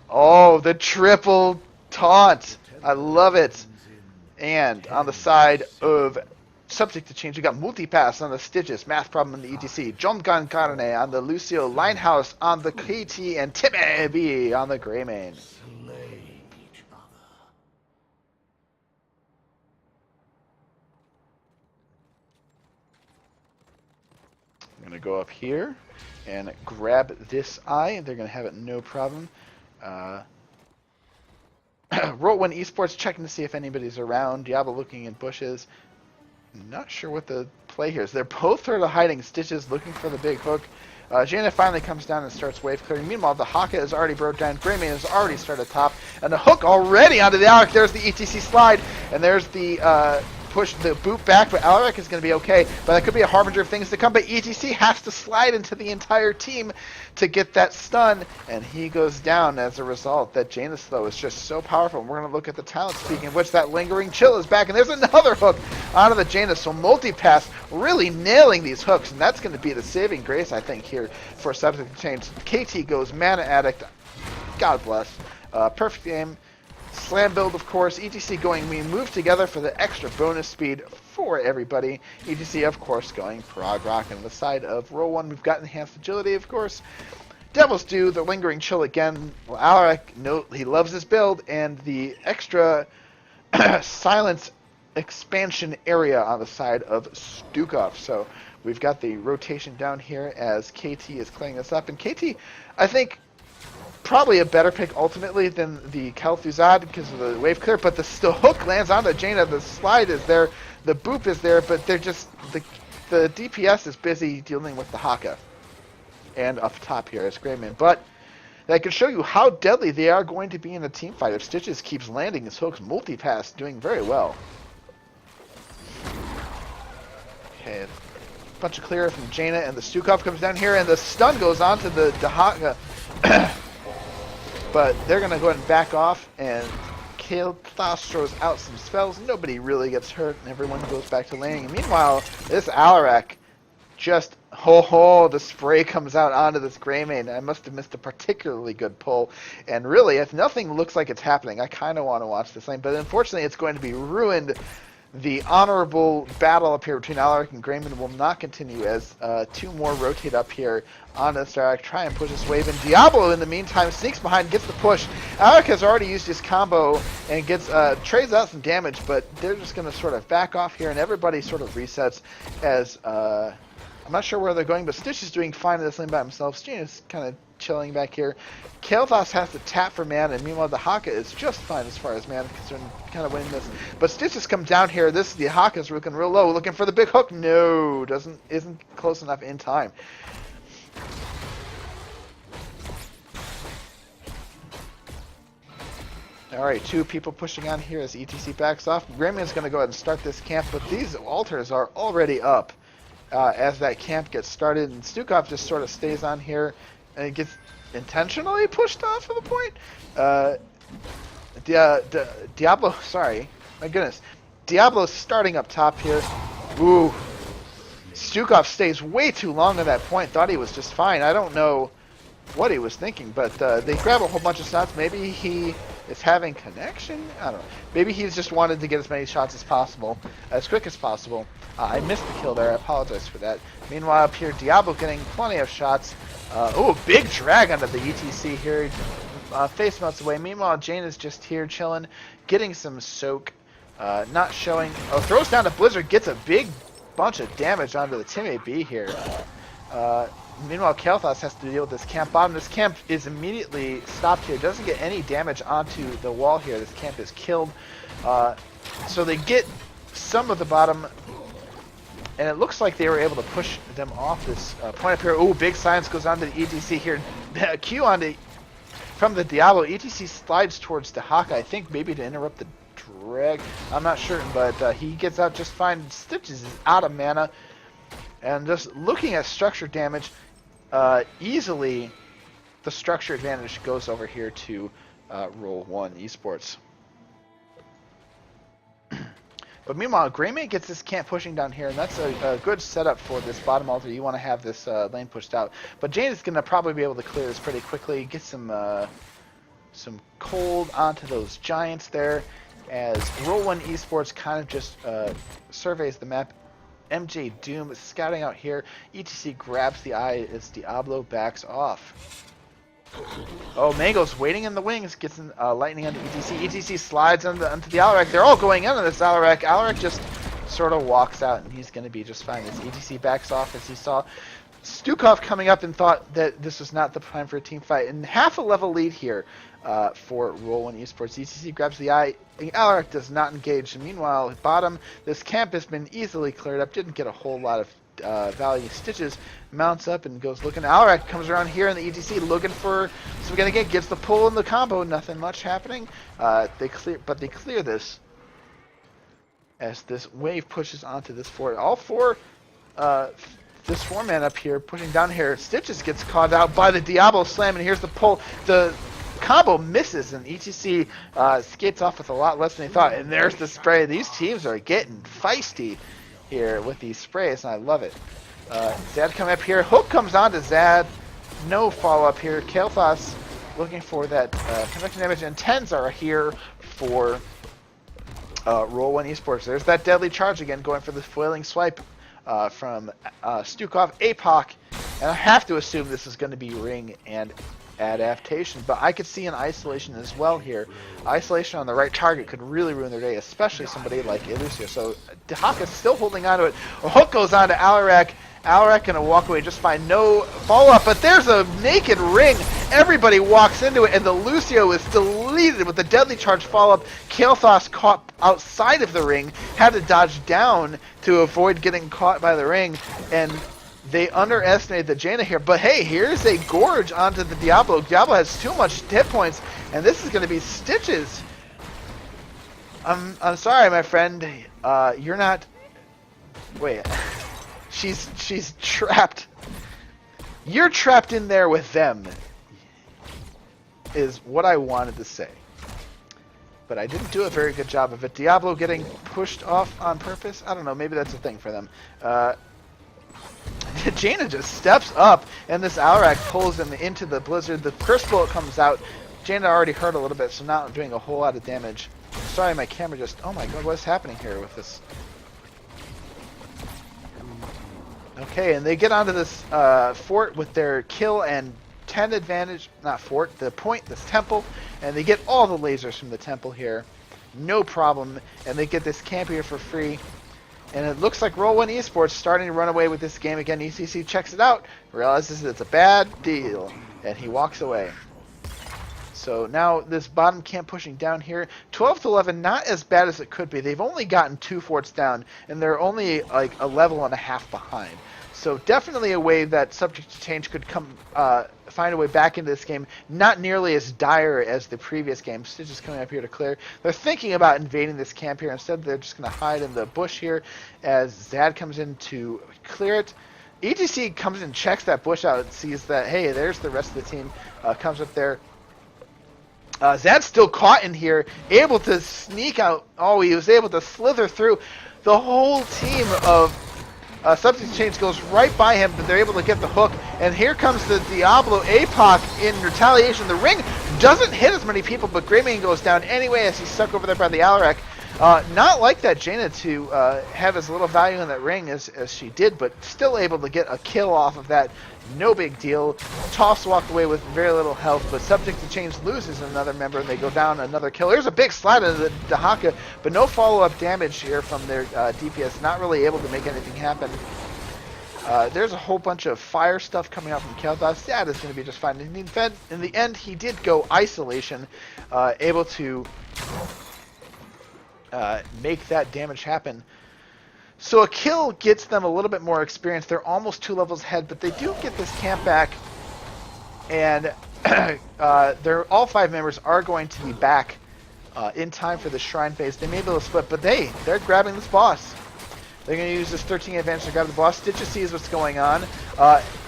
Oh, the triple taunt. I love it. And on the side of Subject to Change, we got Multipass on the Stitches, Math Problem on the ETC, John Carne on the Lucio, Linehouse on the KT, and Timmy B on the Greymane. I'm going to go up here and grab this eye. They're going to have it no problem. Roll1 Esports checking to see if anybody's around. Diablo looking in bushes. Not sure what the play here is. They're both sort of hiding. Stitches looking for the big hook. Jaina finally comes down and starts wave clearing. Meanwhile, the Haka is already broke down. Greymane has already started top. And the hook already onto the Alec. There's the ETC slide. And there's the push, the boot back. But Alec is going to be okay. But that could be a harbinger of things to come. But ETC has to slide into the entire team to get that stun. And he goes down as a result. That Janus, though, is just so powerful. And we're going to look at the talent, speaking of which, that lingering chill is back. And there's another hook onto the Janus. So Multipass really nailing these hooks. And that's going to be the saving grace, I think, here for Subject to Change. KT goes Mana Addict. God bless. Perfect game. Slam build, of course. ETC going, we move together for the extra bonus speed for everybody. ETC, of course, going Prog Rock. On the side of Roll1, we've got enhanced agility, of course. Devils do the lingering chill again. Well, Alaric, no, he loves his build, and the extra silence expansion area on the side of Stukov. So we've got the rotation down here as KT is clearing this up. And KT, I think, probably a better pick ultimately than the Kel'Thuzad because of the wave clear, but the hook lands on the Jaina, the slide is there, the boop is there, but they're just, the DPS is busy dealing with the Haka. And up top here is Greymane. But that can show you how deadly they are going to be in a team fight if Stitches keeps landing his hooks. Multipass doing very well. Okay, bunch of clear from Jaina, and the Stukov comes down here, and the stun goes on to the Haka. But they're going to go ahead and back off, and Klaus throws out some spells. Nobody really gets hurt, and everyone goes back to laning. And meanwhile, this Alarak just, the spray comes out onto this Greymane. I must have missed a particularly good pull. And really, if nothing looks like it's happening, I kind of want to watch this lane. But unfortunately, it's going to be ruined. The honorable battle up here between Alaric and Greymane will not continue as two more rotate up here on this Alaric. Try and push this wave. And Diablo, in the meantime, sneaks behind, gets the push. Alaric has already used his combo and gets trades out some damage, but they're just going to sort of back off here, and everybody sort of resets as... I'm not sure where they're going, but Stitch is doing fine in this lane by himself. Steen is kind of chilling back here. Kael'thas has to tap for mana, and meanwhile the Haka is just fine as far as mana is concerned, kind of winning this. But Stitch has come down here. The Haka is looking real low, looking for the big hook. No, isn't close enough in time. Alright, two people pushing on here as ETC backs off. Greymane's going to go ahead and start this camp, but these altars are already up. As that camp gets started, and Stukov just sort of stays on here and gets intentionally pushed off of the point. Diablo, sorry, my goodness. Diablo's starting up top here. Ooh. Stukov stays way too long on that point, thought he was just fine. I don't know what he was thinking, but they grab a whole bunch of shots. Maybe he is having connection? I don't know. Maybe he's just wanted to get as many shots as possible, as quick as possible. I missed the kill there. I apologize for that. Meanwhile, up here, Diablo getting plenty of shots. Oh, big drag onto the ETC here. Face melts away. Meanwhile, Jane is just here chilling, getting some soak. Not showing. Oh, throws down to Blizzard. Gets a big bunch of damage onto the teammate B here. Meanwhile, Kael'thas has to deal with this camp bottom. This camp is immediately stopped here. Doesn't get any damage onto the wall here. This camp is killed. So they get some of the bottom, and it looks like they were able to push them off this point up here. Ooh, big science goes on to the ETC here. Q on the from the Diablo. ETC slides towards the Haka, I think maybe to interrupt the drag. I'm not certain, but he gets out just fine. Stitches is out of mana. And just looking at structure damage, easily the structure advantage goes over here to Roll1 Esports. But meanwhile, Greymane gets this camp pushing down here, and that's a good setup for this bottom altar. You want to have this lane pushed out. But Jane is going to probably be able to clear this pretty quickly, get some cold onto those giants there, as Roll1 Esports kind of just surveys the map. MJ Doom is scouting out here. ETC grabs the eye as Diablo backs off. Oh, Mango's waiting in the wings, gets lightning onto ETC. ETC slides onto the Alarak. They're all going into this Alarak. Alarak just sort of walks out, and he's going to be just fine as ETC backs off as he saw Stukov coming up and thought that this was not the time for a team fight. And half a level lead here for Roll1 Esports. ETC grabs the eye. Alarak does not engage. And meanwhile, bottom, this camp has been easily cleared up. Didn't get a whole lot of value. Stitches mounts up and goes looking. Alarak comes around here in the ETC looking for some gonna get, gets the pull in the combo. Nothing much happening. They clear this as this wave pushes onto this fort. All four this four-man up here pushing down here. Stitches gets caught out by the Diablo slam, and here's the pull. The combo misses, and ETC skates off with a lot less than he thought. And there's the spray. These teams are getting feisty here with these sprays, and I love it. Zad coming up here. Hook comes on to Zad. No follow-up here. Kael'thas looking for that convection damage, and 10s are here for Roll1 Esports. There's that deadly charge again, going for the foiling swipe from Stukov, APOC, and I have to assume this is going to be Ring and Adaptation, but I could see an isolation as well here. Isolation on the right target could really ruin their day, especially somebody like Elucia. So Haka's still holding on to it. A hook goes on to Alarak. Alarak gonna walk away just fine. No follow-up, but there's a naked Ring. Everybody walks into it, and the Lucio is deleted with the deadly charge follow-up. Kael'thas caught outside of the Ring, had to dodge down to avoid getting caught by the Ring, and they underestimated the Jaina here. But hey, here's a Gorge onto the Diablo. Diablo has too much hit points, and this is going to be Stitches. I'm sorry, my friend. You're not... Wait. She's trapped. You're trapped in there with them, is what I wanted to say. But I didn't do a very good job of it. Diablo getting pushed off on purpose? I don't know. Maybe that's a thing for them. Jaina just steps up, and this Alarak pulls him into the blizzard. The curse bullet comes out. Jaina already hurt a little bit, so not doing a whole lot of damage. Sorry, my camera just... Oh my god, what's happening here with this? Okay, and they get onto this fort with their kill and 10 advantage. Not fort, the point, this temple. And they get all the lasers from the temple here. No problem. And they get this camp here for free. And it looks like Roll1 Esports starting to run away with this game again. ECC checks it out, realizes it's a bad deal, and he walks away. So now this bottom camp pushing down here. 12-11, not as bad as it could be. They've only gotten 2 forts down, and they're only like a level and a half behind. So definitely a way that subject to change could come find a way back into this game. Not nearly as dire as the previous game. Stitch is coming up here to clear. They're thinking about invading this camp here. Instead, they're just going to hide in the bush here as Zad comes in to clear it. ETC comes and checks that bush out and sees that, hey, there's the rest of the team. Comes up there. Zad's still caught in here, able to sneak out. Oh, he was able to slither through. The whole team of subject change goes right by him, but they're able to get the hook. And here comes the Diablo APOC in retaliation. The Ring doesn't hit as many people, but Greymane goes down anyway as he's stuck over there by the Alarak. Not like that Jaina to have as little value in that ring as she did, but still able to get a kill off of that. No big deal. Toss walked away with very little health, but Subject to Change loses another member, and they go down another kill. There's a big slide into the Dahaka, but no follow-up damage here from their DPS. Not really able to make anything happen. There's a whole bunch of fire stuff coming out from Kel'Thas. That is going to be just fine. In the end, he did go isolation, able to make that damage happen. So a kill gets them a little bit more experience. They're almost 2 levels ahead, but they do get this camp back, and all 5 members are going to be back in time for the shrine phase. They may be able to split, but they're grabbing this boss. They're going to use this 13 advantage to grab the boss. Stitches sees what's going on.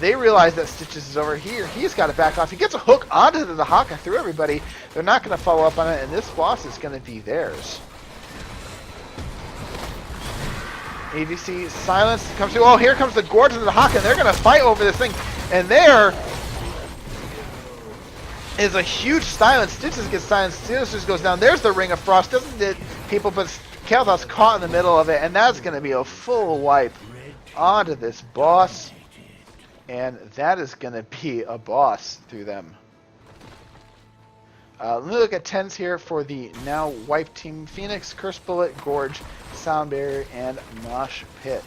They realize that Stitches is over here. He's got to back off. He gets a hook onto the Dahaka through everybody. They're not going to follow up on it, and this boss is going to be theirs. ADC silence comes through. Oh, here comes the Gorge and the Dahaka, and they're going to fight over this thing. And there is a huge silence. Stitches gets silenced. Stitches goes down. There's the Ring of Frost. Doesn't hit people, but Kel'Thas caught in the middle of it, and that's going to be a full wipe onto this boss. And that is going to be a boss through them. Let me look at 10s here for the now wiped team. Phoenix, Curse Bullet, Gorge, Sound Barrier, and Mosh Pit.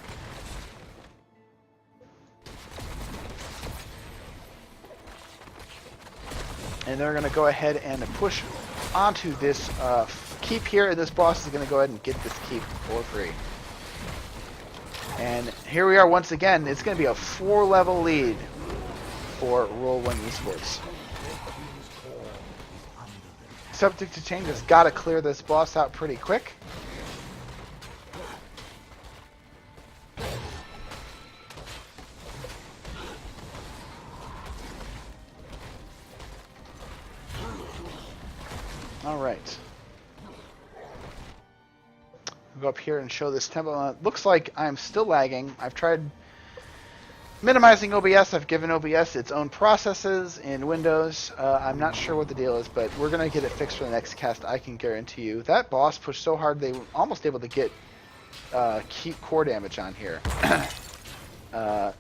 And they're going to go ahead and push onto this keep here, and this boss is going to go ahead and get this keep for free. And here we are once again. It's going to be a 4-level lead for Roll1 Esports. Subject to Change has got to clear this boss out pretty quick. All right. We'll go up here and show this tempo. It looks like I'm still lagging. I've tried minimizing OBS. I've given OBS its own processes in Windows. I'm not sure what the deal is, but we're going to get it fixed for the next cast, I can guarantee you. That boss pushed so hard they were almost able to get keep core damage on here. A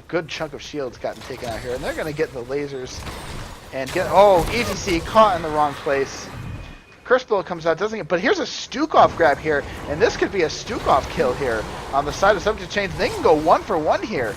good chunk of shields gotten taken out here, and they're going to get the lasers and get... Oh, ETC caught in the wrong place. Curse Bullet comes out, doesn't get... But here's a Stukov grab here, and this could be a Stukov kill here on the side of Subject to Change. They can go 1 for 1 here.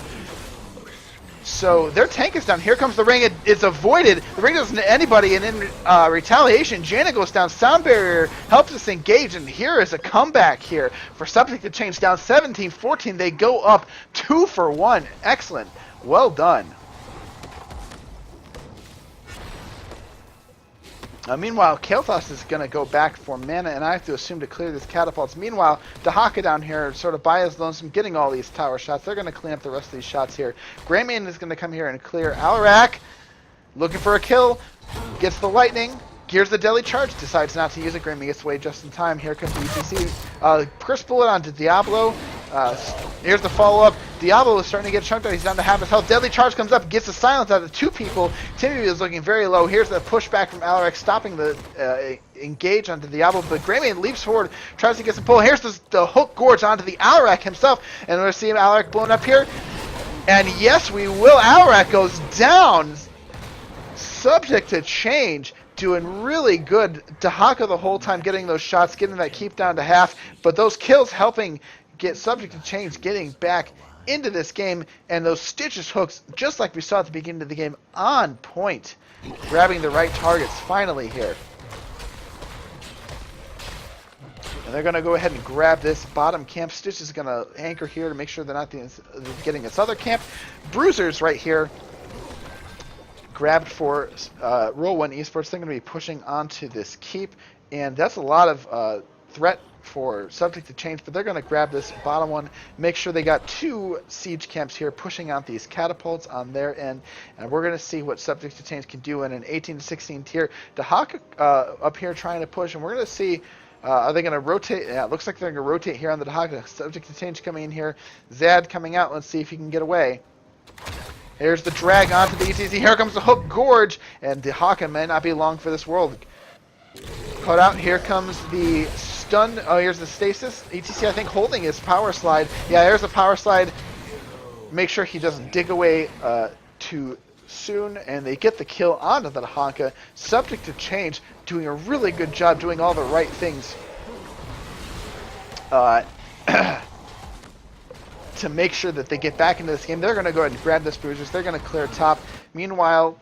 So their tank is down. Here comes the ring. It's avoided. The ring doesn't hit anybody, and in retaliation, Jaina goes down. Sound Barrier helps us engage, and here is a comeback here for Subject to Change. Down 17-14. They go up 2 for 1. Excellent. Well done. Meanwhile, Kel'Thas is going to go back for mana, and I have to assume to clear these catapults. Meanwhile, Dahaka down here, sort of by his lonesome, getting all these tower shots. They're going to clean up the rest of these shots here. Greyman is going to come here and clear Alarak. Looking for a kill. Gets the lightning. Here's the deadly charge. Decides not to use it. Greyman gets away just in time. Here comes the UTC. Curse Bullet onto Diablo. Here's the follow-up. Diablo is starting to get chunked out. He's down to half his health. Deadly Charge comes up, gets the silence out of 2 people. Timmy is looking very low. Here's the pushback from Alarak, stopping the engage onto Diablo. But Greyman leaps forward, tries to get some pull. Here's the hook gorge onto the Alarak himself. And we're seeing Alarak blown up here. And yes, we will. Alarak goes down. Subject to Change. Doing really good. Dahaka the whole time getting those shots, getting that keep down to half. But those kills helping get Subject to Change getting back into this game, and those Stitches hooks, just like we saw at the beginning of the game, on point, grabbing the right targets finally here. And they're going to go ahead and grab this bottom camp. Stitch is going to anchor here to make sure they're not getting this other camp. Bruisers right here, grabbed for Roll1 Esports. They're going to be pushing onto this keep, and that's a lot of threat for Subject to Change, but they're going to grab this bottom one, make sure they got 2 siege camps here, pushing out these catapults on their end, and we're going to see what Subject to Change can do in an 18-16 tier. Dahaka up here trying to push, and we're going to see, are they going to rotate? Yeah, it looks like they're going to rotate here on the Dahaka. Subject to Change coming in here. Zad coming out. Let's see if he can get away. Here's the drag onto the ETC. Here comes the hook gorge, and Dahaka may not be long for this world. Cut out. Here comes the stun. Oh, here's the stasis. ETC, I think, holding his power slide. Yeah, there's the power slide. Make sure he doesn't dig away too soon, and they get the kill onto the Honka. Subject to Change, doing a really good job doing all the right things to make sure that they get back into this game. They're going to go ahead and grab this bruisers. They're going to clear top. Meanwhile,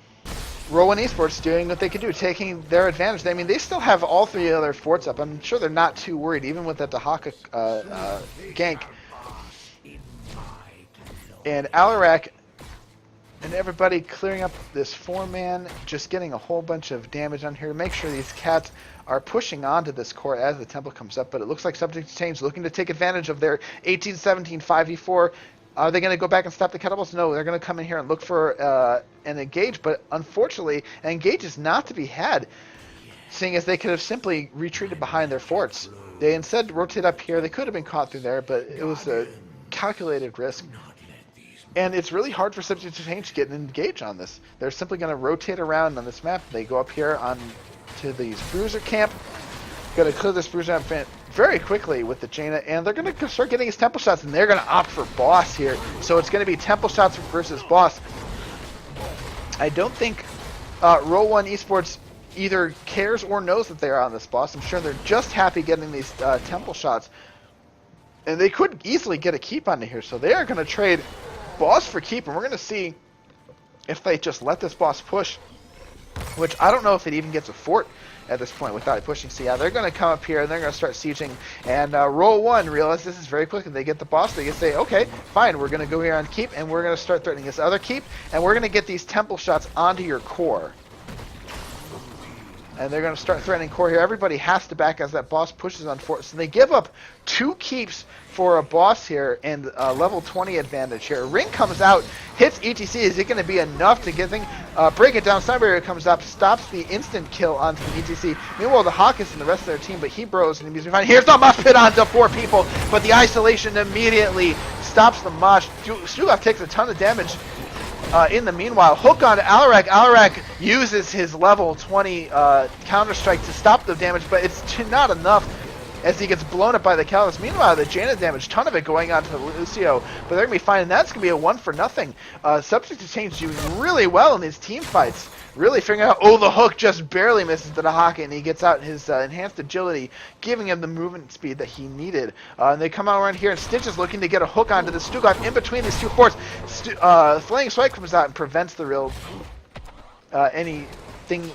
Roll1 Esports doing what they can do, taking their advantage. I mean, they still have all three of their forts up. I'm sure they're not too worried, even with that Dahaka gank. And Alarak and everybody clearing up this 4-man, just getting a whole bunch of damage on here to make sure these cats are pushing onto this core as the temple comes up. But it looks like Subject to Change looking to take advantage of their 18-17 5v4. Are they going to go back and stop the catapults? No, they're going to come in here and look for an engage. But unfortunately, an engage is not to be had, seeing as they could have simply retreated behind their forts. They instead rotate up here. They could have been caught through there, but it was a calculated risk. And it's really hard for Subject to Change to get an engage on this. They're simply going to rotate around on this map. They go up here on to the Bruiser camp. Going to clear this Bruiser camp very quickly with the Jaina, and they're going to start getting his temple shots, and they're going to opt for boss here. So it's going to be temple shots versus boss. I don't think Roll1 Esports either cares or knows that they are on this boss. I'm sure they're just happy getting these temple shots. And they could easily get a keep onto here, so they are going to trade boss for keep, and we're going to see if they just let this boss push, which I don't know if it even gets a fort at this point without it pushing. So yeah, they're going to come up here and they're going to start sieging, and Roll1 realize this is very quick, and they get the boss. They can say, okay, fine, we're going to go here on keep, and we're going to start threatening this other keep, and we're going to get these temple shots onto your core. And they're going to start threatening core here. Everybody has to back as that boss pushes on fort. So they give up 2 keeps for a boss here and a level 20 advantage here. Ring comes out, hits ETC. Is it going to be enough to get thing? Break it down. Cyber comes up, stops the instant kill onto the ETC. Meanwhile, the Hawkins and the rest of their team, but he bros and he's fine. Here's the mosh pit onto 4 people, but the isolation immediately stops the mosh. Stugov takes a ton of damage. In the meanwhile, hook on Alarak. Alarak uses his level 20 counter-strike to stop the damage, but it's not enough as he gets blown up by the Callus. Meanwhile, the Jaina damage, ton of it going on to Lucio, but they're going to be fine, and that's going to be a 1-for-0. Subject to Change doing really well in his team fights. Really figuring out, oh, the hook just barely misses the Dahaka, and he gets out his enhanced agility, giving him the movement speed that he needed. And they come out around here, and Stitch is looking to get a hook onto the Stugov in between these 2 forts. Flaying Swipe comes out and prevents the real anything.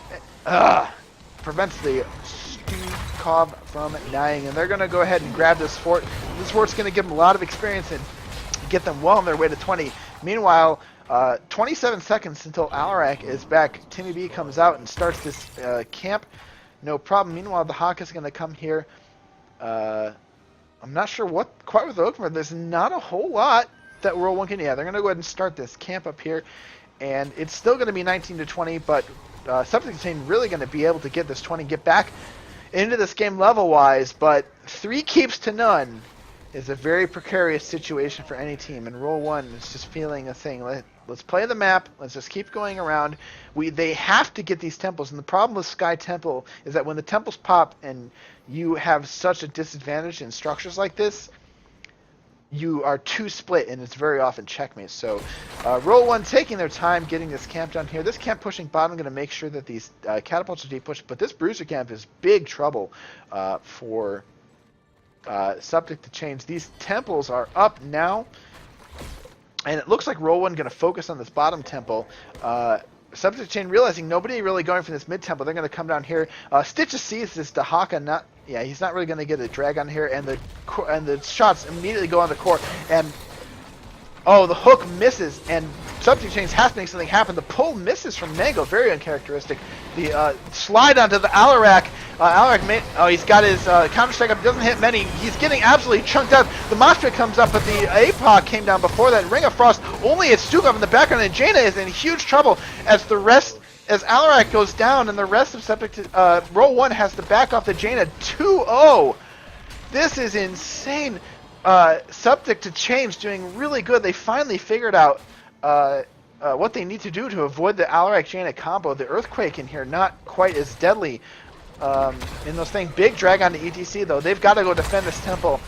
Prevents the Stukov from dying, and they're going to go ahead and grab this fort. This fort's going to give them a lot of experience and get them well on their way to 20. Meanwhile, 27 seconds until Alarak is back. Timmy B comes out and starts this camp. No problem. Meanwhile, the Hawk is going to come here. I'm not sure quite what they're looking for. There's not a whole lot that Roll1 can. Yeah, they're going to go ahead and start this camp up here. And it's still going to be 19-20, but Subject to Change really going to be able to get this 20, get back into this game level-wise. But 3 keeps to none is a very precarious situation for any team, and Roll1 is just feeling a thing. Let's play the map. Let's just keep going around. They have to get these temples, and the problem with Sky Temple is that when the temples pop and you have such a disadvantage in structures like this, you are too split, and it's very often checkmate. So Roll1 taking their time getting this camp down here. This camp pushing bottom, going to make sure that these catapults are deep pushed, but this Bruiser camp is big trouble for Subject to Change. These temples are up now, and it looks like Roll1 going to focus on this bottom temple. Subject to Change realizing nobody really going for this mid temple. They're going to come down here. Stitch sees this Dahaka. He's not really going to get a drag on here, and the shots immediately go on the core. And oh, the hook misses, and Subject to Change has to make something happen. The pull misses from Mango, very uncharacteristic. The slide onto the Alarak. He's got his counter-strike up, doesn't hit many. He's getting absolutely chunked out. The mosh pit comes up, but the APOC came down before that. Ring of Frost only hits Stugov in the background, and Jaina is in huge trouble as Alarak goes down, and the rest of Subject to Roll1 has to back off the Jaina 2-0. This is insane. Subject to Change doing really good. They finally figured out what they need to do to avoid the Alarak Jaina combo. The Earthquake in here not quite as deadly in those things. Big drag on the ETC, though. They've got to go defend this temple.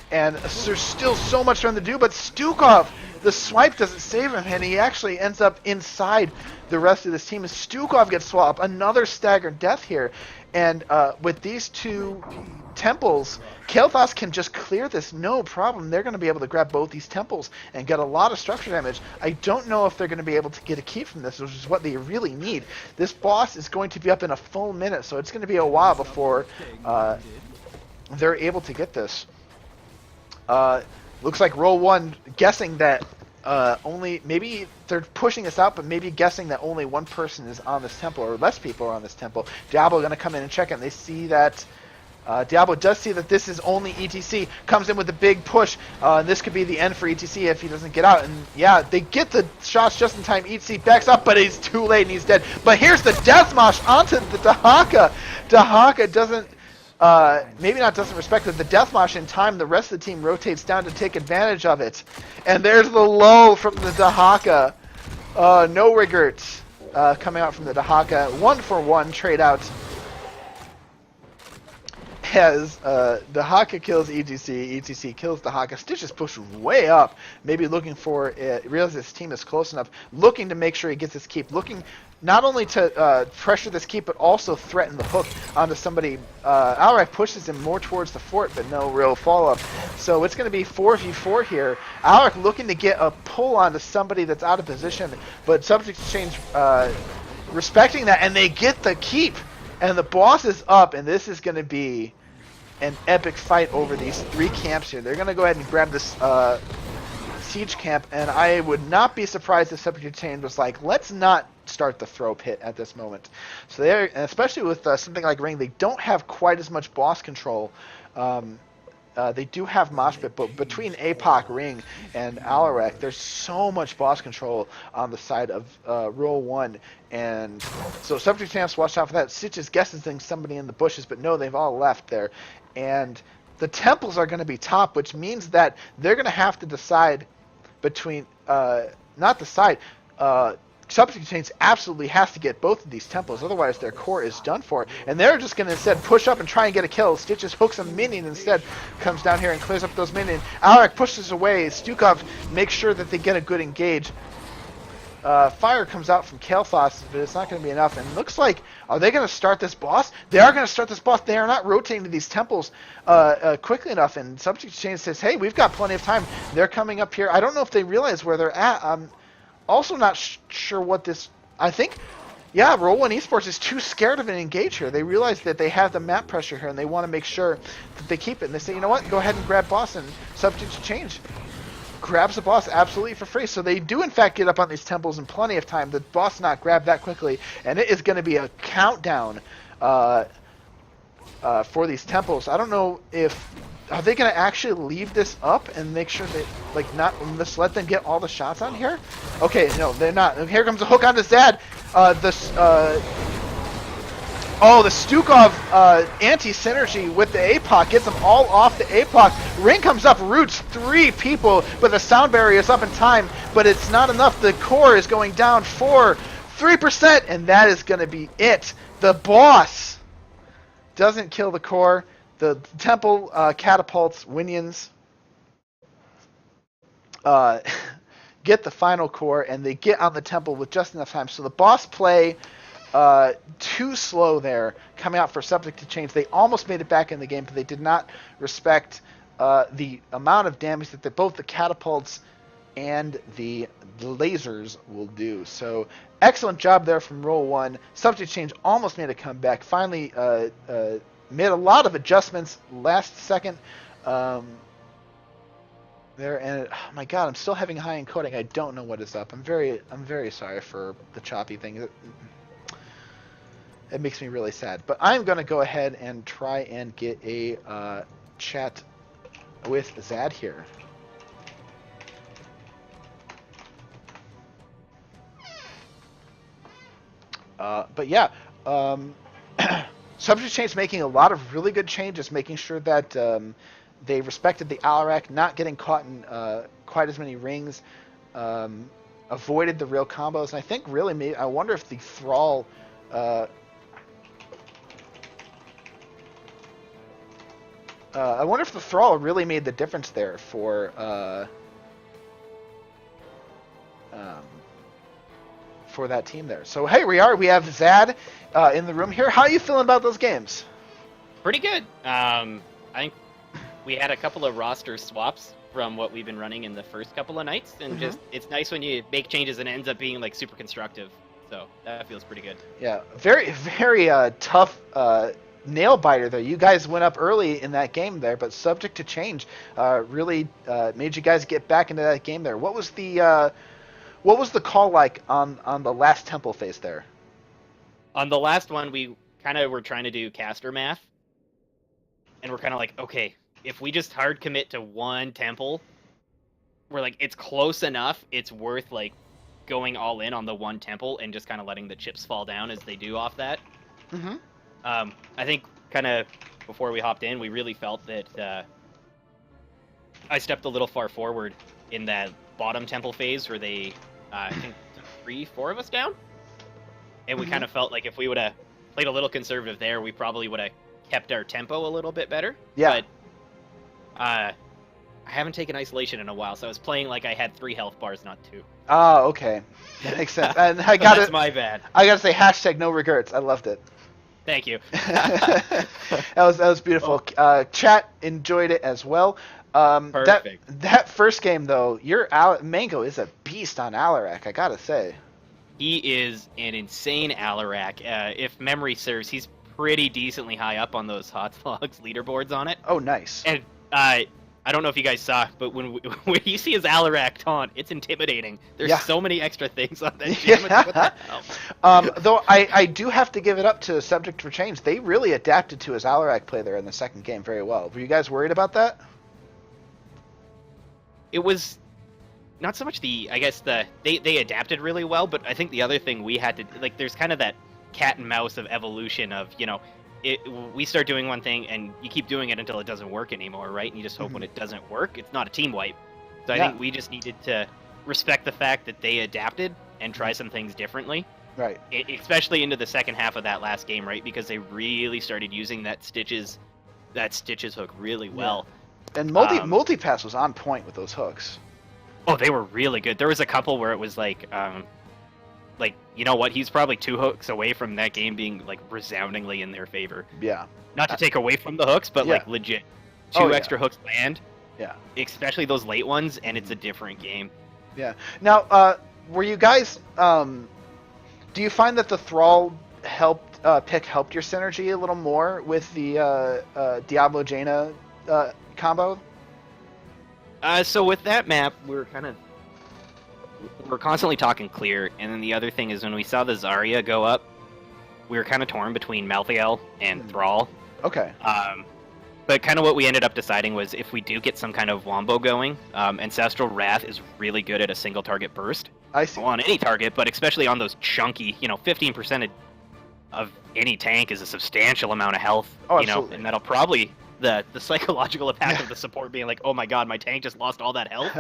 And there's still so much for him to do, but Stukov, the swipe doesn't save him, and he actually ends up inside the rest of this team. And Stukov gets swapped. Another staggered death here. And with these two temples, Kael'thas can just clear this no problem. They're going to be able to grab both these temples and get a lot of structure damage. I don't know if they're going to be able to get a keep from this, which is what they really need. This boss is going to be up in a full minute, so it's going to be a while before they're able to get this. Looks like Roll1 guessing that maybe they're pushing this out, but maybe guessing that only one person is on this temple, or less people are on this temple. Diablo going to come in and check it, and they see that Diablo does see that this is only ETC, comes in with a big push. This could be the end for ETC if he doesn't get out. And yeah, they get the shots just in time. ETC backs up, but he's too late and he's dead. But here's the Death Mosh onto the Dahaka. Dahaka doesn't, maybe not doesn't respect it. The Death Mosh in time, the rest of the team rotates down to take advantage of it. And there's the low from the Dahaka. No regrets coming out from the Dahaka. 1-for-1 trade out. As Dahaka kills ETC, ETC kills Dahaka. Stitch is pushed way up, maybe looking for it. Realizes his team is close enough, looking to make sure he gets his keep, looking not only to pressure this keep, but also threaten the hook onto somebody. Alright pushes him more towards the fort, but no real follow-up. So it's going to be 4v4 here. Alric looking to get a pull onto somebody that's out of position, but Subject Exchange respecting that, and they get the keep. And the boss is up, and this is going to be an epic fight over these three camps here. They're going to go ahead and grab this siege camp, and I would not be surprised if Subject Exchange was like, let's not start the throw pit at this moment. So they're, especially with something like Ring, they don't have quite as much boss control. They do have Mosh Pit, but between APOC, Ring, and Alarak, there's so much boss control on the side of Roll1. And so Subject Champs, watch out for that. Stitch is guessing somebody in the bushes, but no, they've all left there. And the temples are going to be top, which means that they're going to have to decide between, not decide, Subject Change absolutely has to get both of these temples, otherwise their core is done for. And they're just going to instead push up and try and get a kill. Stitches hooks a minion instead, comes down here and clears up those minions. Alaric pushes away. Stukov makes sure that they get a good engage. Fire comes out from Kael'thas, but it's not going to be enough. And looks like, are they going to start this boss? They are going to start this boss. They are not rotating to these temples quickly enough. And Subject Change says, hey, we've got plenty of time. They're coming up here. I don't know if they realize where they're at. Also not sure what this... I think, yeah, Roll1 Esports is too scared of an engage here. They realize that they have the map pressure here, and they want to make sure that they keep it. And they say, you know what, go ahead and grab boss, and Subject to Change grabs the boss absolutely for free. So they do, in fact, get up on these temples in plenty of time. The boss not grab that quickly, and it is going to be a countdown for these temples. I don't know if... Are they going to actually leave this up and make sure that, like, not just let them get all the shots on here? Okay, no, they're not. Here comes a hook onto Zad. The Stukov anti-synergy with the APOC gets them all off the APOC. Ring comes up, roots 3 people, but the sound barrier is up in time, but it's not enough. The core is going down 3%, and that is going to be it. The boss doesn't kill the core. The temple catapults Winions get the final core, and they get on the temple with just enough time. So the boss play too slow there, coming out for Subject to Change. They almost made it back in the game, but they did not respect the amount of damage that both the catapults and the lasers will do. So excellent job there from Roll1. Subject Change almost made a comeback. Finally made a lot of adjustments last second there, and oh my god, I'm still having high encoding. I don't know what is up. I'm very sorry for the choppy thing. It makes me really sad. But I'm gonna go ahead and try and get a chat with Zad here. But yeah, Subject Change making a lot of really good changes, making sure that they respected the Alarak, not getting caught in quite as many rings, avoided the real combos, and I think really I wonder if the Thrall I wonder if the Thrall really made the difference there um, for that team there. So hey, we have Zad in the room here. How are you feeling about those games? Pretty good. I think we had a couple of roster swaps from what we've been running in the first couple of nights, and just it's nice when you make changes and it ends up being like super constructive. So that feels pretty good. Yeah, very very tough nail biter there. You guys went up early in that game there, but subject to change really made you guys get back into that game there. What was the call like on the last temple phase there? On the last one, we kind of were trying to do caster math, and we're kind of like, okay, if we just hard commit to one temple, we're like, it's close enough, it's worth like going all in on the one temple and just kind of letting the chips fall down as they do off that. I think kind of before we hopped in, we really felt that I stepped a little far forward in that bottom temple phase where they, I think, 3-4 of us down. And we kind of felt like if we would have played a little conservative there, we probably would have kept our tempo a little bit better. Yeah. But I haven't taken isolation in a while, so I was playing like I had 3 health bars, not 2. Oh, okay. That makes sense. And That's my bad. I gotta say, hashtag no regrets. I loved it. Thank you. that was beautiful. Chat enjoyed it as well. Perfect. That first game though, Mango is a beast on Alarak. I gotta say. He is an insane Alarak. If memory serves, he's pretty decently high up on those Hot Logs leaderboards on it. Oh, nice. And I don't know if you guys saw, but when you see his Alarak taunt, it's intimidating. There's so many extra things on that gym. Though I do have to give it up to Subject for Change. They really adapted to his Alarak play there in the second game very well. Were you guys worried about that? It was not so much they adapted really well, but I think the other thing we had to, like, there's kind of that cat and mouse of evolution of, we start doing one thing and you keep doing it until it doesn't work anymore, right? And you just hope when it doesn't work, it's not a team wipe. So I think we just needed to respect the fact that they adapted and try some things differently. Right. Especially into the second half of that last game, right? Because they really started using that Stitches hook really well. And multipass was on point with those hooks. Oh, they were really good. There was a couple where it was like, you know what? He's probably 2 hooks away from that game being like resoundingly in their favor. Yeah. Not to take away from the hooks, but like legit, 2 extra hooks land. Yeah. Especially those late ones, and it's a different game. Yeah. Now, were you guys? Do you find that the Thrall pick helped your synergy a little more with the Diablo Jaina combo? So with that map, we're constantly talking clear, and then the other thing is when we saw the Zarya go up, we were kind of torn between Malthael and Thrall. Okay. But kind of what we ended up deciding was if we do get some kind of wombo going, Ancestral Wrath is really good at a single target burst. I see. Well, on any target, but especially on those chunky, 15% of any tank is a substantial amount of health. Oh, absolutely. And that'll probably the psychological impact of the support being like, oh my god, my tank just lost all that health.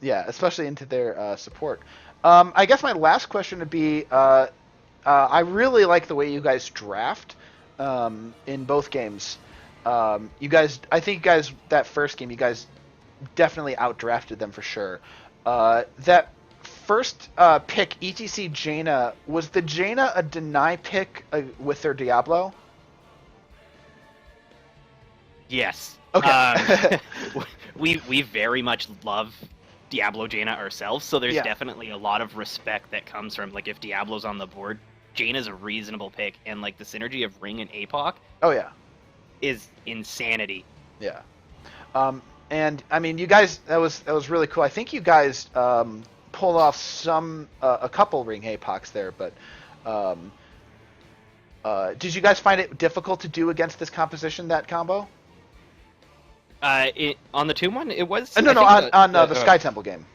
Yeah, especially into their support. I guess my last question would be, I really like the way you guys draft in both games. I think you guys, that first game, you guys definitely outdrafted them for sure. That first pick, ETC Jaina, was the Jaina a deny pick with their Diablo? Yes. Okay. We very much love Diablo Jaina ourselves, so there's Yeah. definitely a lot of respect that comes from, like, if Diablo's on the board, Jaina's a reasonable pick, and like the synergy of Ring and APOC Oh yeah. is insanity. Yeah. And I mean, you guys, that was really cool. I think you guys pulled off a couple Ring APOCs there, but did you guys find it difficult to do against this composition, that combo? On the Tomb one, it was. No, on the Sky Temple game.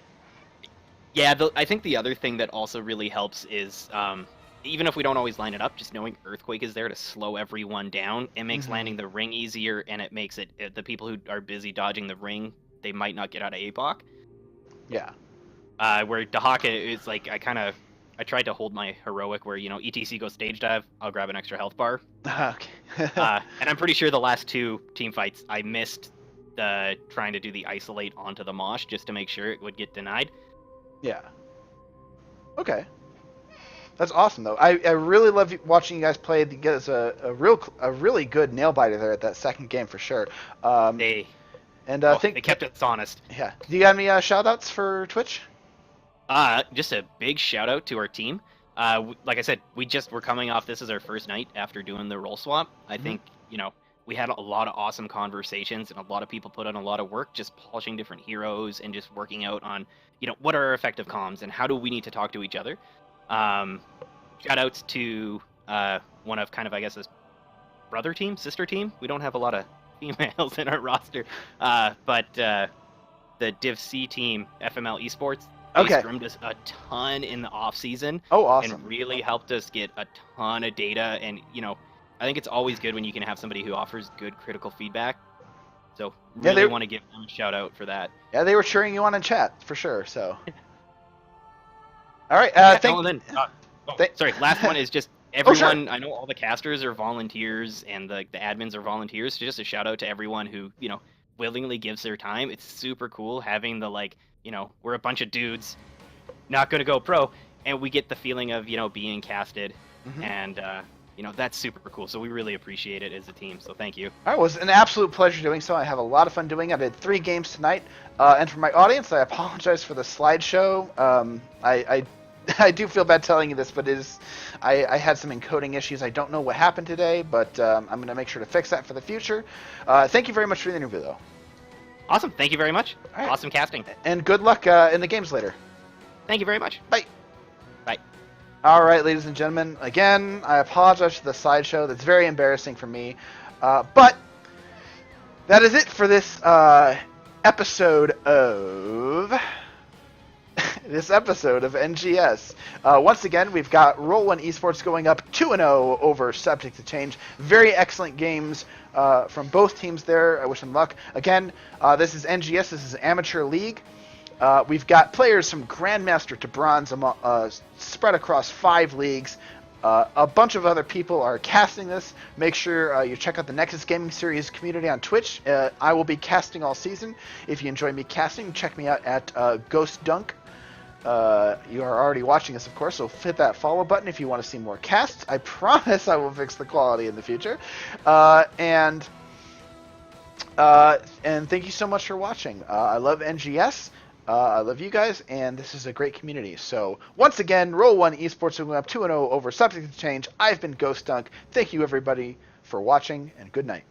Yeah, I think the other thing that also really helps is, even if we don't always line it up, just knowing Earthquake is there to slow everyone down, it makes landing the ring easier, and it makes it the people who are busy dodging the ring, they might not get out of APOC. Yeah. Where Dahaka is like, I tried to hold my heroic where, ETC goes stage dive, I'll grab an extra health bar. Okay. And I'm pretty sure the last 2 team fights I missed trying to do the isolate onto the mosh just to make sure it would get denied. Yeah. Okay. That's awesome, though. I really love watching you guys play. You guys a really good nail biter there at that second game for sure. They Think kept us honest. Yeah. Do you got any shout outs for Twitch? Just a big shout out to our team. Like I said, we're coming off. This is our first night after doing the role swap. I think we had a lot of awesome conversations, and a lot of people put in a lot of work just polishing different heroes and just working out on what are our effective comms and how do we need to talk to each other. Shout outs to one of kind of, I guess, this brother team, sister team. We don't have a lot of females in our roster, but the Div C team, FML Esports, they scrimmed us a ton in the off season. Oh, awesome! And really helped us get a ton of data. And I think it's always good when you can have somebody who offers good critical feedback. So really want to give them a shout out for that. Yeah, they were cheering you on in chat for sure. So. All right. Sorry. Last one is just everyone. I know all the casters are volunteers and the admins are volunteers. So just a shout out to everyone who willingly gives their time. It's super cool having the we're a bunch of dudes, not gonna go pro, and we get the feeling of being casted, and that's super cool. So we really appreciate it as a team. So thank you. All right, it was an absolute pleasure doing so. I have a lot of fun doing it. I did 3 games tonight, and for my audience, I apologize for the slideshow. I do feel bad telling you this, but I had some encoding issues. I don't know what happened today, but I'm going to make sure to fix that for the future. Thank you very much for the interview, though. Awesome. Thank you very much. Right. Awesome casting. And good luck in the games later. Thank you very much. Bye. Bye. All right, ladies and gentlemen. Again, I apologize for the slideshow. That's very embarrassing for me. But that is it for this episode of... this episode of NGS. Once again, we've got Roll1 Esports going up 2-0 over Subject to Change. Very excellent games from both teams there. I wish them luck. Again, this is NGS. This is Amateur League. We've got players from Grandmaster to Bronze spread across 5 leagues. A bunch of other people are casting this. Make sure you check out the Nexus Gaming Series community on Twitch. I will be casting all season. If you enjoy me casting, check me out at Ghost Dunk. You are already watching us, of course, so hit that follow button if you want to see more casts. I promise I will fix the quality in the future. And thank you so much for watching. I love NGS. I love you guys, and this is a great community. So, once again, Roll1 Esports are going up 2-0 over Subject to Change. I've been Ghost Dunk. Thank you, everybody, for watching, and good night.